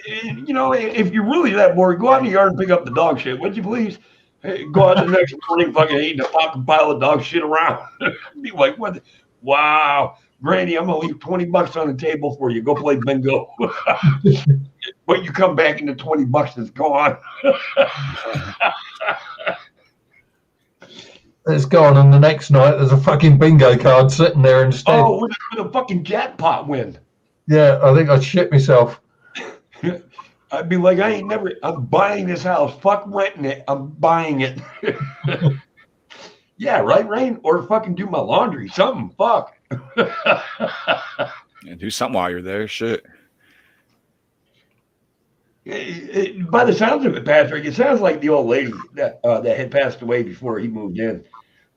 if you're really that bored, go out in the yard and pick up the dog shit. Would you please? Hey, go out the next morning, fucking eating a fucking pile of dog shit around. Be like, what? Wow, Granny, I'm gonna leave $20 on the table for you. Go play bingo. But you come back and the $20 is gone. It's gone, and the next night there's a fucking bingo card sitting there instead. Oh, with a fucking jackpot win. Yeah, I think I'd shit myself. I'd be like, I'm buying this house. Fuck renting it. I'm buying it. Yeah, right, Rain? Or fucking do my laundry. Something. Fuck. And do something while you're there. Shit. By the sounds of it, Patrick, it sounds like the old lady that had passed away before he moved in.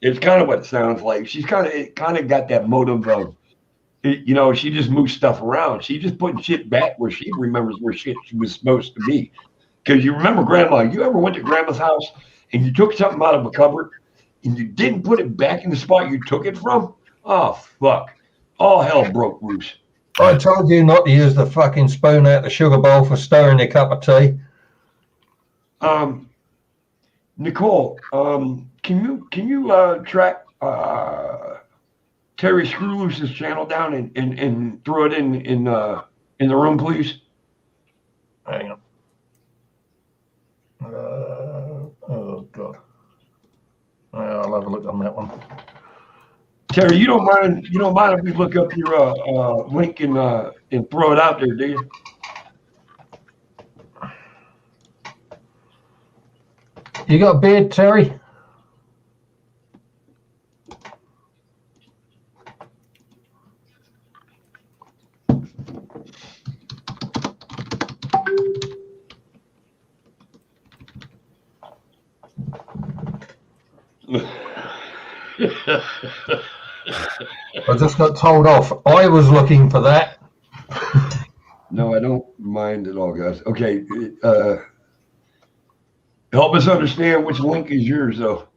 It's kind of what it sounds like. She's kind of got that motive of, you know, she just moves stuff around. She just putting shit back where she remembers where shit she was supposed to be. Because you remember Grandma. You ever went to Grandma's house and you took something out of a cupboard and you didn't put it back in the spot you took it from? Oh fuck! All hell broke loose. I told you not to use the fucking spoon out the sugar bowl for stirring your cup of tea. Nicole, can you track Terry Screwloose's channel down and throw it in the room, please? Hang on. Oh God. I'll have a look on that one. Terry, you don't mind if we look up your link and throw it out there, do you? You got a beard, Terry? I just got told off. I was looking for that. No, I don't mind at all, guys. Okay, help us understand which link is yours, though.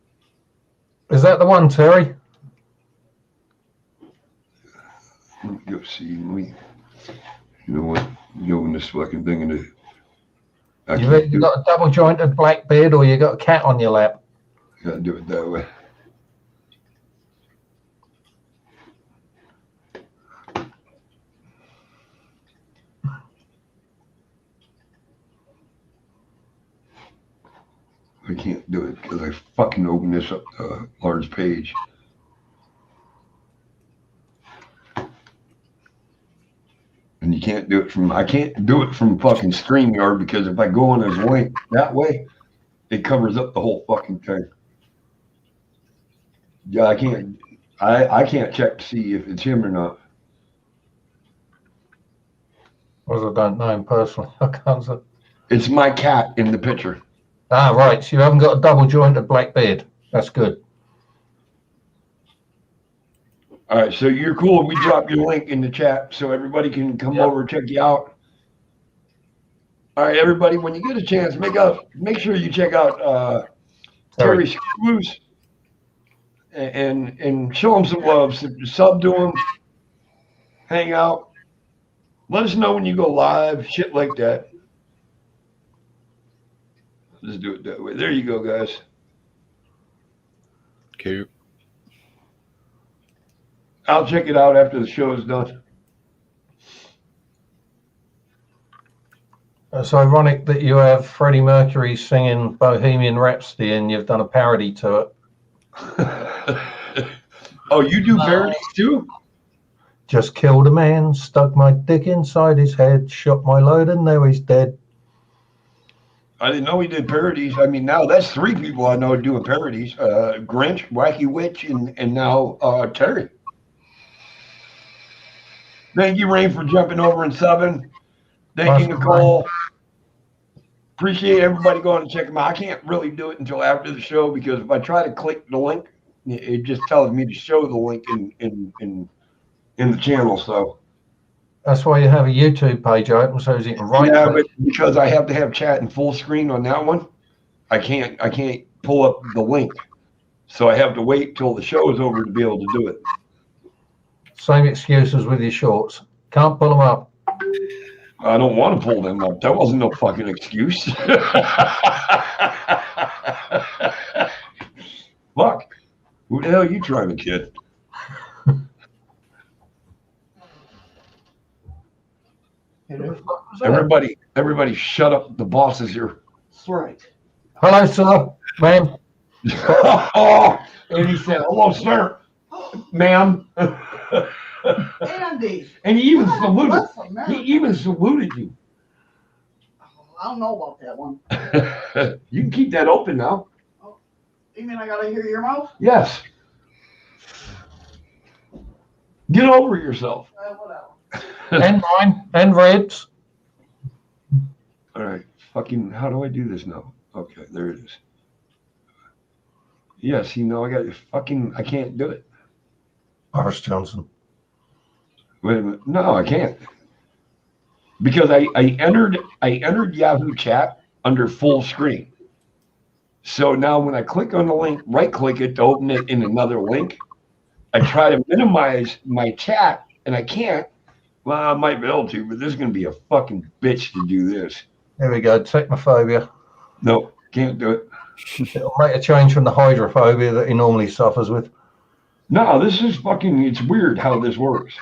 Is that the one, Terry? Let me go see. You know what? You open this fucking thing and You've either got a double jointed black beard or you got a cat on your lap. Gotta do it that way. I can't do it because I fucking opened this up large page. And you can't do it from, I can't do it from fucking StreamYard because if I go on his link that way, it covers up the whole fucking thing. Yeah, I can't check to see if it's him or not. Well, I don't know him personally. I can't say. It's my cat in the picture. Ah, right. So you haven't got a double jointed black beard. That's good. All right, so you're cool. We drop your link in the chat so everybody can come over and check you out. All right, everybody, when you get a chance, make sure you check out Terry Screws and show him some love. Sub to him, hang out. Let us know when you go live, shit like that. Let's do it that way. There you go, guys. Cute. I'll check it out after the show is done. It's ironic that you have Freddie Mercury singing Bohemian Rhapsody and you've done a parody to it. Oh, you do parodies too? Just killed a man, stuck my dick inside his head, shot my load, and now he's dead. I didn't know he did parodies. I mean, now that's 3 people I know doing parodies. Grinch, Wacky Witch, and now Terry. Thank you, Rain, for jumping over and subbing. Thank you, Nicole. Appreciate everybody going to check them out. I can't really do it until after the show because if I try to click the link, it just tells me to show the link in the channel. So that's why you have a YouTube page open so you can write. Yeah, but because I have to have chat in full screen on that one, I can't pull up the link. So I have to wait till the show is over to be able to do it. Same excuses with your shorts. Can't pull them up. I don't want to pull them up. That wasn't no fucking excuse. Fuck. Who the hell are you trying to kid? Everybody shut up. The boss is here. That's right. Hello, sir. Ma'am. And he said, hello, sir. Ma'am. Andy. And he even What? saluted. What's the matter? He even saluted you. I don't know about that one. You can keep that open now. You mean I gotta hear your mouth? Yes. Get over yourself. Whatever. And mine, and Red's. All right. Fucking, how do I do this now? Okay, there it is. Yes, you know, I can't do it. Boris Johnson. Wait a minute. No, I can't. Because I entered Yahoo Chat under full screen. So now when I click on the link, right click it to open it in another link, I try to minimize my chat and I can't. Well, I might be able to, but this is going to be a fucking bitch to do this. There we go. Technophobia. No, can't do it. It'll make a change from the hydrophobia that he normally suffers with. No, this is fucking, it's weird how this works.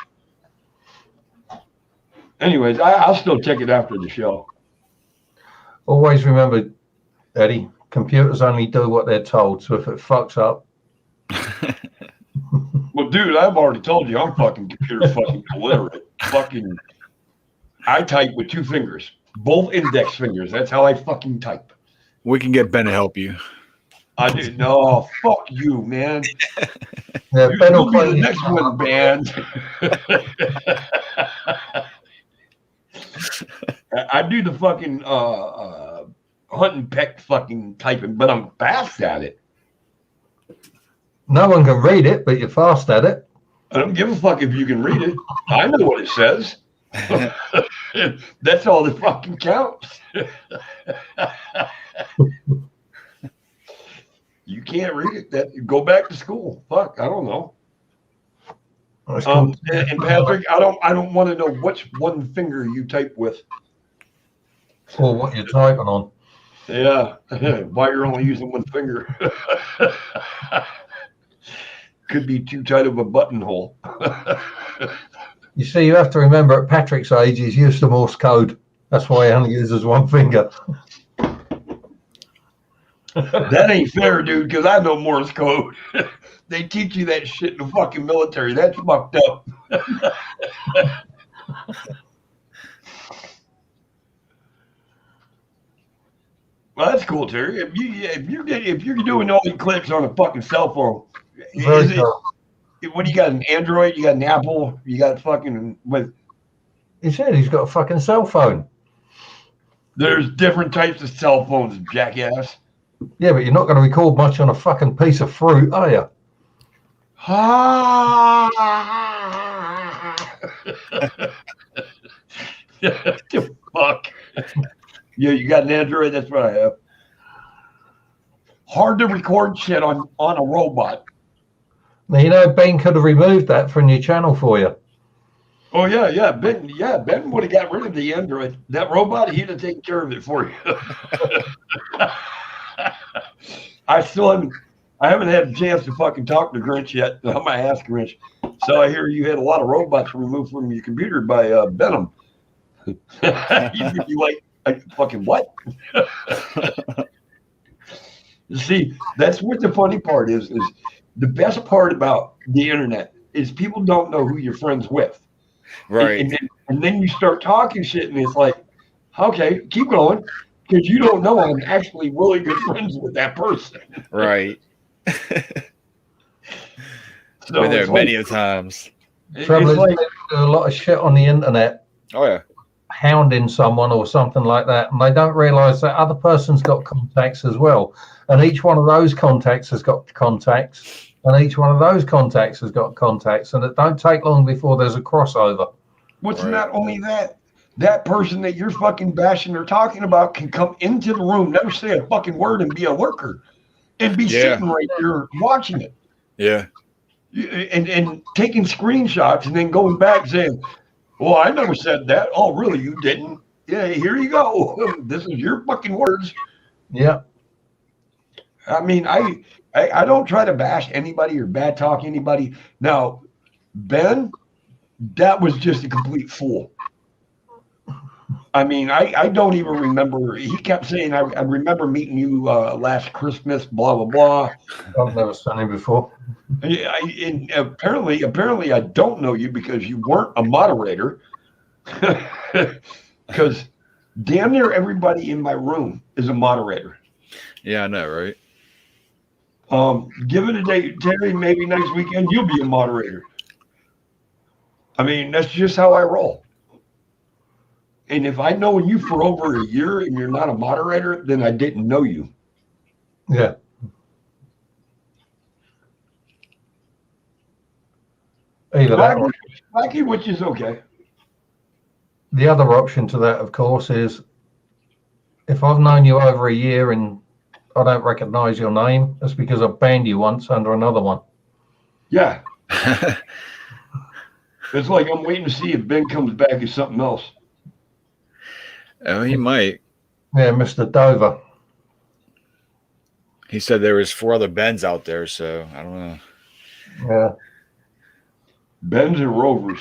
Anyways, I'll still check it after the show. Always remember, Eddie, computers only do what they're told. So if it fucks up. Well, dude, I've already told you I'm fucking computer fucking illiterate. Fucking, I type with 2 fingers, both index fingers. That's how I fucking type. We can get Ben to help you. I didn't know. Fuck you, man. Yeah, Ben You'll will be play the next one, band. I do the fucking hunt and peck fucking typing, but I'm fast at it. No one can read it, but you're fast at it. I don't give a fuck if you can read it. I know what it says. That's all that fucking counts. You can't read it. Go back to school. Fuck, I don't know. And Patrick, I don't want to know which one finger you type with. Or what you're typing on. Yeah, why you're only using one finger. Could be too tight of a buttonhole. You see, you have to remember at Patrick's age, he's used to Morse code. That's why he only uses one finger. That ain't fair, dude, because I know Morse code. They teach you that shit in the fucking military. That's fucked up. Well, that's cool, Terry. If you're doing all the clicks on a fucking cell phone, what do you got? An Android? You got an Apple? You got fucking with? He said he's got a fucking cell phone. There's different types of cell phones, jackass. Yeah, but you're not going to record much on a fucking piece of fruit, are you? The fuck. Yeah, you got an Android? That's what I have. Hard to record shit on a robot. Now, you know, Ben could have removed that from your channel for you. Oh, yeah. Ben would have got rid of the Android. That robot, he'd have taken care of it for you. I haven't had a chance to fucking talk to Grinch yet. I might ask Grinch. So I hear you had a lot of robots removed from your computer by Benham. You'd be like, fucking what? See, that's what the funny part is the best part about the internet is people don't know who you're friends with. Right. And then you start talking shit and it's like, okay, keep going. Because you don't know I'm actually really good friends with that person. Right. So Been there many times. Trouble is, people do a lot of shit on the internet. Oh, yeah. Hounding someone or something like that, and they don't realize that other person's got contacts as well, and each one of those contacts has got contacts, and each one of those contacts has got contacts, and it don't take long before there's a crossover. What's not only that person that you're fucking bashing or talking about can come into the room, never say a fucking word, and be a lurker and be sitting right there watching it. Yeah. And taking screenshots and then going back saying, well, I never said that. Oh, really? You didn't? Yeah, here you go. This is your fucking words. Yeah. I mean, I don't try to bash anybody or bad talk anybody. Now, Ben, that was just a complete fool. I mean, I don't even remember. He kept saying, I remember meeting you last Christmas, blah, blah, blah. I've never seen him before. And apparently I don't know you because you weren't a moderator. Because damn near everybody in my room is a moderator. Yeah, I know, right? Give it a day, Terry. Maybe next weekend you'll be a moderator. I mean, that's just how I roll. And if I know you for over a year and you're not a moderator, then I didn't know you. Yeah. Either that or Lucky, which is okay. the other option to that, of course, is if I've known you over a year and I don't recognize your name, that's because I banned you once under another one. Yeah. It's like I'm waiting to see if Ben comes back as something else. Oh, he might. Yeah, Mr. Dover. He said there was 4 other Bens out there, so I don't know. Yeah. Ben's and Rovers.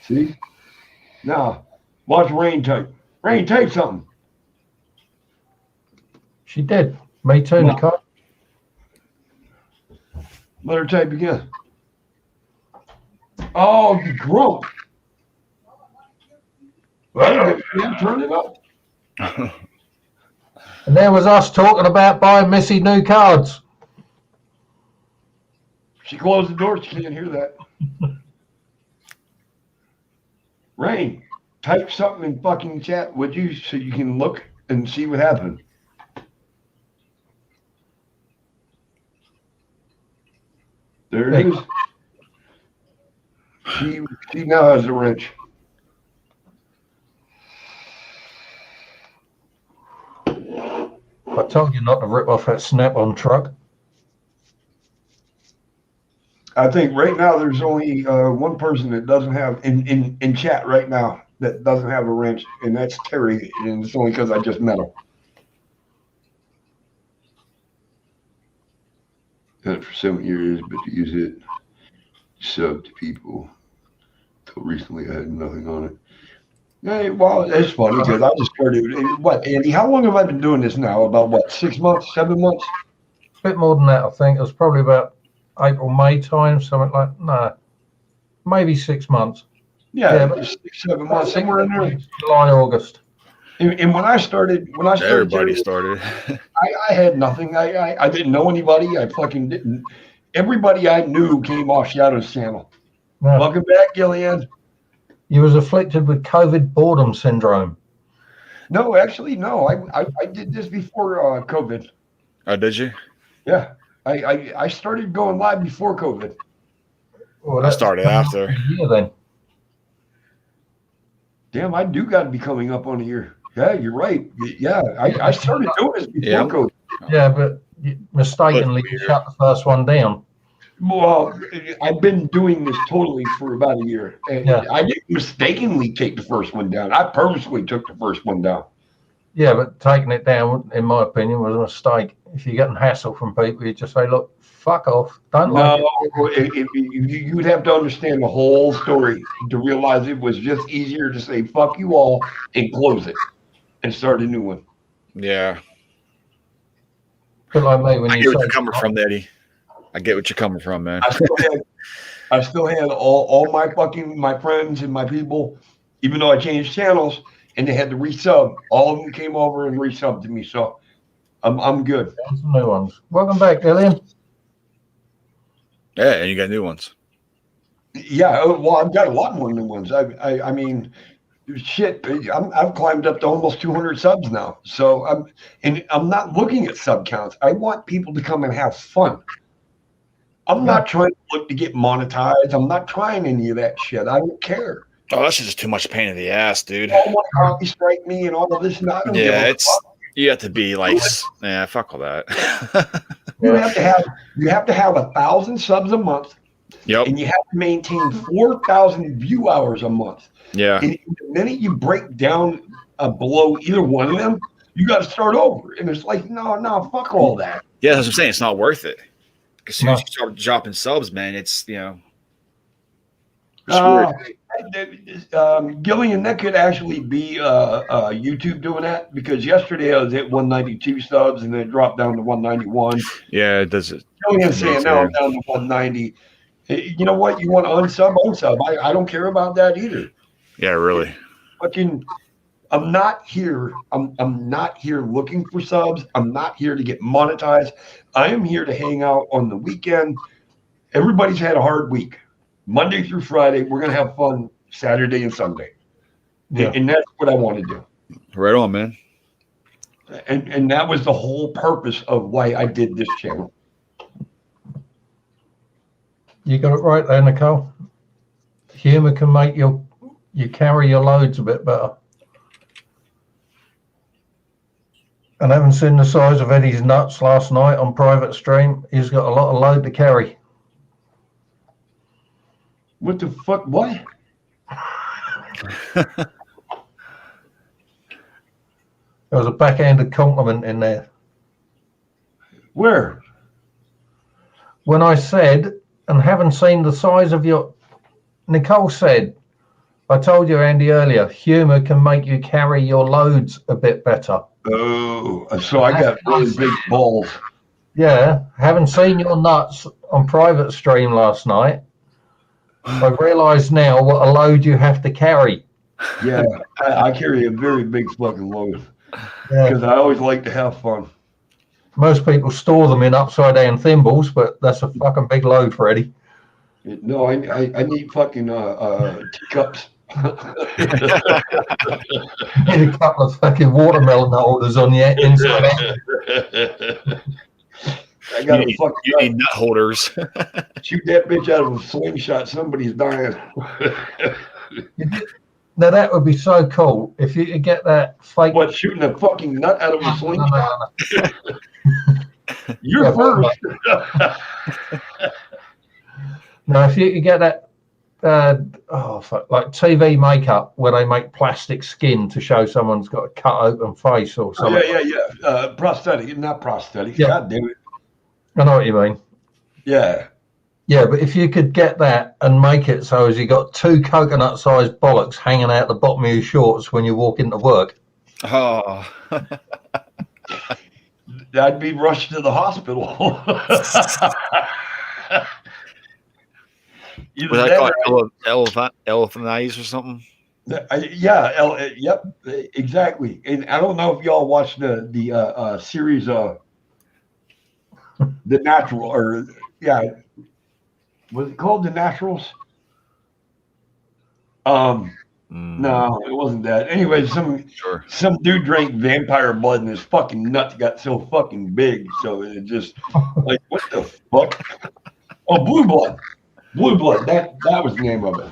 See? Now, watch Rain type. Rain, type something. She did. Me too, No. Nicole. Let her type again. Oh, you grump. Well, turn it up. And there was us talking about buying Missy new cards. She closed the door. She can't hear that. Rain, type something in fucking chat, would you, so you can look and see what happened. There it is. She now has a wrench. I told you not to rip off that Snap-on truck. I think right now there's only one person that doesn't have in chat right now that doesn't have a wrench, and that's Terry, and it's only because I just met him. Done it for 7 years, but to use it sub to people until recently I had nothing on it. Hey, well, it's funny because I just started. What, Andy? How long have I been doing this now? About what? 6 months? 7 months? A bit more than that, I think. It was probably about April, May time, something like no, maybe 6 months. Yeah, but 6, 7 months, somewhere in there. July, August. And when I started, Everybody started. I had nothing. I didn't know anybody. I fucking didn't. Everybody I knew came off Shadow's channel. Yeah. Welcome back, Gillian. You was afflicted with COVID boredom syndrome. No, actually, no. I did this before COVID. Oh, did you? Yeah, I started going live before COVID. Well, I started after. Yeah, then. Damn, I do got to be coming up on a year. Yeah, you're right. Yeah, I started doing this before COVID. Yeah, but mistakenly you shut the first one down. Well, I've been doing this totally for about a year. And Yeah. I didn't mistakenly take the first one down. I purposely took the first one down. Yeah, but taking it down, in my opinion, was a mistake. If you're getting hassle from people, you just say, look, fuck off. Don't like it. You would have to understand the whole story to realize it was just easier to say fuck you all and close it and start a new one. Yeah. But like me, when I you get what say, you're coming from, Eddie. I get what you're coming from, man. I still had all my friends and my people, even though I changed channels and they had to resub. All of them came over and resubbed to me, so I'm good. some new ones. Welcome back, Gillian. Yeah, and you got new ones. Yeah, well, I've got a lot more new ones. I mean, shit, I've climbed up to almost 200 subs now. So I'm not looking at sub counts. I want people to come and have fun. I'm not trying to look to get monetized. I'm not trying any of that shit. I don't care. Oh, that's just too much pain in the ass, dude. All want to copy strike me and all of this. I don't give a Yeah, you have to be like, yeah, fuck all that. You have to have 1,000 subs a month. Yep. And you have to maintain 4,000 view hours a month. Yeah. And the minute you break down below either one of them, you got to start over. And it's like, no, fuck all that. Yeah, that's what I'm saying. It's not worth it. As soon as you start dropping subs, man, it's, screwed. Gillian, that could actually be YouTube doing that, because yesterday I was at 192 subs and then it dropped down to 191. Yeah, it does it. Gillian's saying now I'm down to 190. You know what? You want to unsub? I don't care about that either. Yeah, really. Fucking I'm not here. I'm not here looking for subs. I'm not here to get monetized. I am here to hang out on the weekend. Everybody's had a hard week. Monday through Friday, we're gonna have fun Saturday and Sunday. Yeah. And that's what I want to do. Right on, man. And that was the whole purpose of why I did this channel. You got it right there, Nicole. Humor can make you carry your loads a bit better. And having seen the size of Eddie's nuts last night on private stream, he's got a lot of load to carry. What the fuck? What? There was a backhanded compliment in there. Where? When I said, and having seen the size of your... Nicole said, I told you, Andy, earlier, humour can make you carry your loads a bit better. Oh, so I got really big balls. Yeah, having seen your nuts on private stream last night, I've realised now what a load you have to carry. Yeah, I carry a very big fucking load Yeah. because I always like to have fun. Most people store them in upside down thimbles, but that's a fucking big load for Eddie. No, I need fucking teacups. Need a couple of fucking watermelon holders on the inside. I got to You fucking need nut holders. shoot that bitch out of a slingshot. Somebody's dying. Now that would be so cool if you could get that fake. What, shooting a fucking nut out of a No, slingshot? no. You're Yeah, first. No, if you could get that, like TV makeup where they make plastic skin to show someone's got a cut open face or something. Yeah. Prosthetic, not prosthetic. Yeah. God damn it. I know what you mean. Yeah. Yeah, but if you could get that and make it so as you got two coconut-sized bollocks hanging out the bottom of your shorts when you walk into work. Oh. I'd be rushed to the hospital. Either Was that that or called elephant eyes or something? Yep, exactly. And I don't know if y'all watched the series, The Natural, or was it called The Naturals? No, it wasn't that. Anyway, some dude drank vampire blood and his fucking nuts got so fucking big, so it just like, what the fuck? Oh, Blue Blood. Blue Blood. That was the name of it.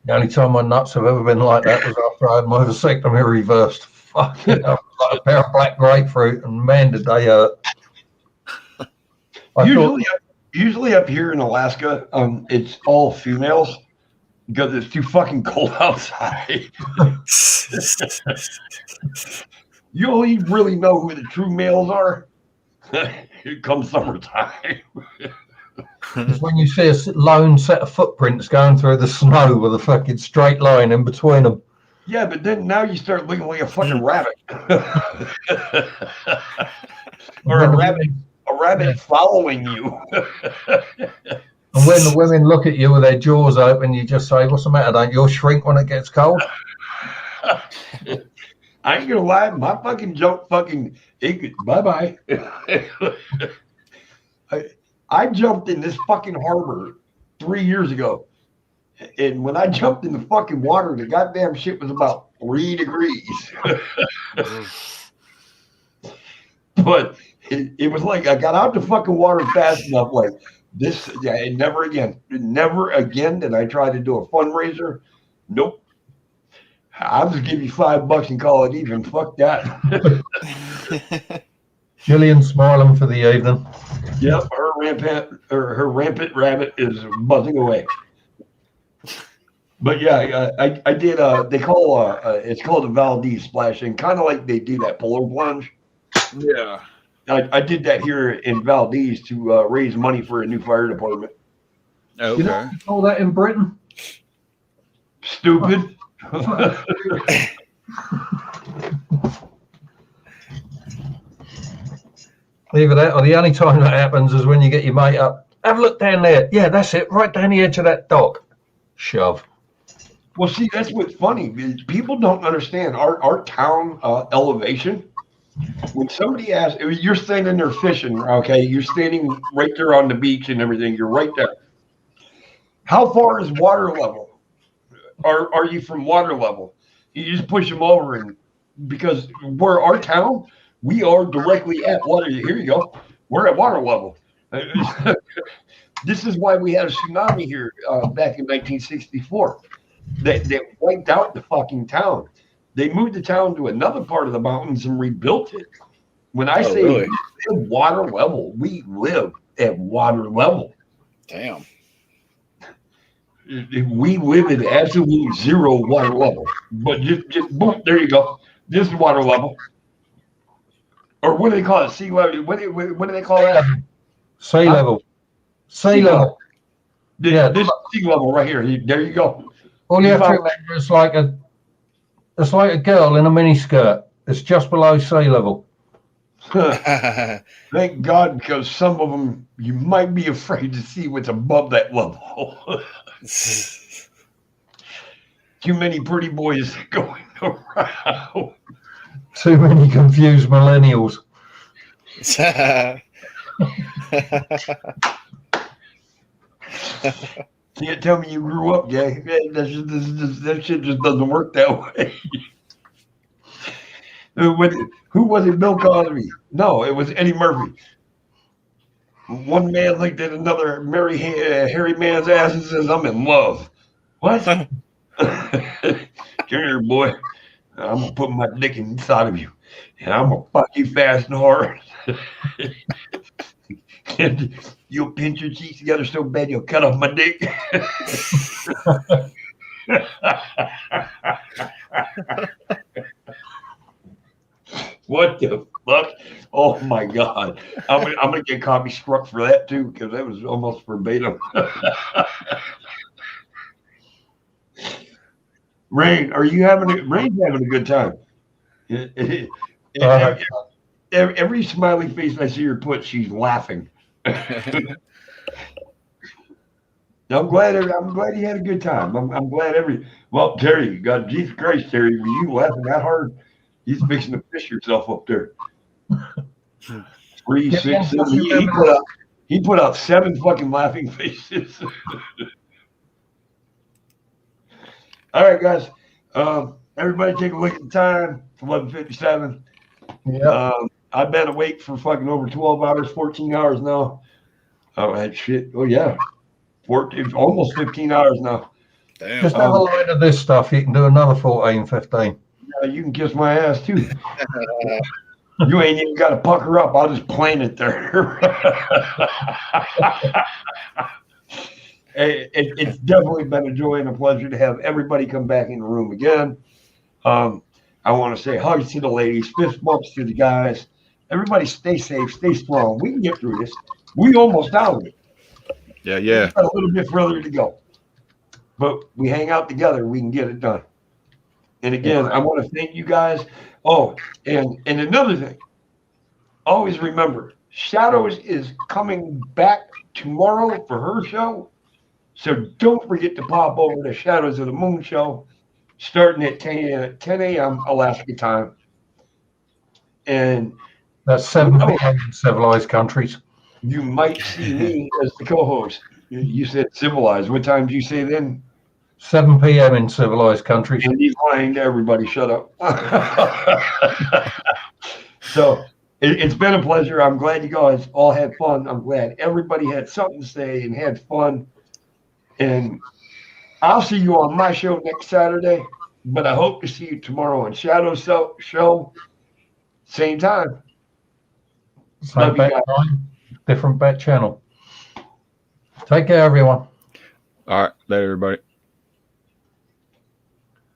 The only time my nuts have ever been like that was after I had my vasectomy reversed. Fucking hell, like a pair of black grapefruit, and man, did they hurt. Usually up here in Alaska, it's all females because it's too fucking cold outside. You only really know who the true males are. Here comes summertime. It's when you see a lone set of footprints going through the snow with a fucking straight line in between them. Yeah, but then now you start looking like a fucking rabbit. Or a rabbit following you. And when the women look at you with their jaws open, you just say, what's the matter? Don't you shrink when it gets cold? I ain't gonna lie, my fucking joke bye-bye. I jumped in this fucking harbor 3 years ago. And when I jumped in the fucking water, the goddamn shit was about 3 degrees. But it was like I got out the fucking water fast enough, like this. Yeah, and never again did I try to do a fundraiser. Nope. I'll just give you $5 and call it even. Fuck that. Jillian smiling for the evening. Yep, her rampant rabbit is buzzing away. But yeah, I did. They call it's called a Valdez splashing, kind of like they do that polar plunge. Yeah. I did that here in Valdez to raise money for a new fire department. Okay. You know what you call that in Britain? Stupid. Either that or the only time that happens is when you get your mate up. Have a look down there. Yeah, that's it. Right down the edge of that dock. Shove. Well, see, that's what's funny. Is people don't understand our town elevation. When somebody asks, you're standing there fishing, okay? You're standing right there on the beach and everything. You're right there. How far is water level? Are you from water level? You just push them over, and because we're our town, we are directly at water. Here you go. We're at water level. This is why we had a tsunami here back in 1964. That wiped out the fucking town. They moved the town to another part of the mountains and rebuilt it. When I say really? we live water level, we live at water level. Damn. We live at absolute zero water level. But just boom, there you go. This is water level. Or what do they call it? Sea level. What do they call that? Sea level. Sea level. Yeah. This is sea level right here. There you go. All you have to remember is it's like a girl in a miniskirt. It's just below sea level. Thank God, because some of them you might be afraid to see what's above that level. Too many pretty boys going around. Too many confused millennials. Can't tell me you grew up gay. That shit just doesn't work that way. Who was it? Bill Cosby? No, it was Eddie Murphy. One man looked at another hairy man's ass and says, "I'm in love." What? Come here, boy. I'm gonna put my dick inside of you, and I'm gonna fuck you fast and hard. And you'll pinch your cheeks together so bad you'll cut off my dick. What the fuck? Oh my God! I'm gonna get copy struck for that too, because that was almost verbatim. Rain, Rain's having a good time. Every smiley face I see her put, she's laughing. I'm glad you had a good time. I'm glad well, Terry, God, Jesus Christ, Terry, were you laughing that hard? He's fixing to fish yourself up there. 3, 6, 7. He put out 7 fucking laughing faces. All right, guys. Everybody take a look at the time. It's 11:57. Yeah. I've been awake for fucking over 12 hours, 14 hours now. Oh, that shit. Oh, yeah. 14, almost 15 hours now. Damn. Just have a line of this stuff. You can do another 14, 15. Yeah, you can kiss my ass, too. You ain't even got to pucker up. I'll just plant it there. It's definitely been a joy and a pleasure to have everybody come back in the room again. I want to say hugs to the ladies, fist bumps to the guys. Everybody stay safe, stay strong. We can get through this. We almost out of it. Yeah. We've got a little bit further to go. But we hang out together, we can get it done. And again, I want to thank you guys. Oh, and another thing. Always remember, Shadows is coming back tomorrow for her show. So don't forget to pop over to Shadows of the Moon show, starting at 10 a.m. Alaska time. And that's 7 p.m. in civilized countries. You might see me as the co-host. You said civilized. What time did you say then? 7 p.m. in civilized countries. And he's lying to everybody. Shut up. So it's been a pleasure. I'm glad you guys all had fun. I'm glad everybody had something to say and had fun. And I'll see you on my show next Saturday, but I hope to see you tomorrow on Shadow's show. Same time. Same bet time, different bet channel. Take care, everyone. All right. Later, everybody.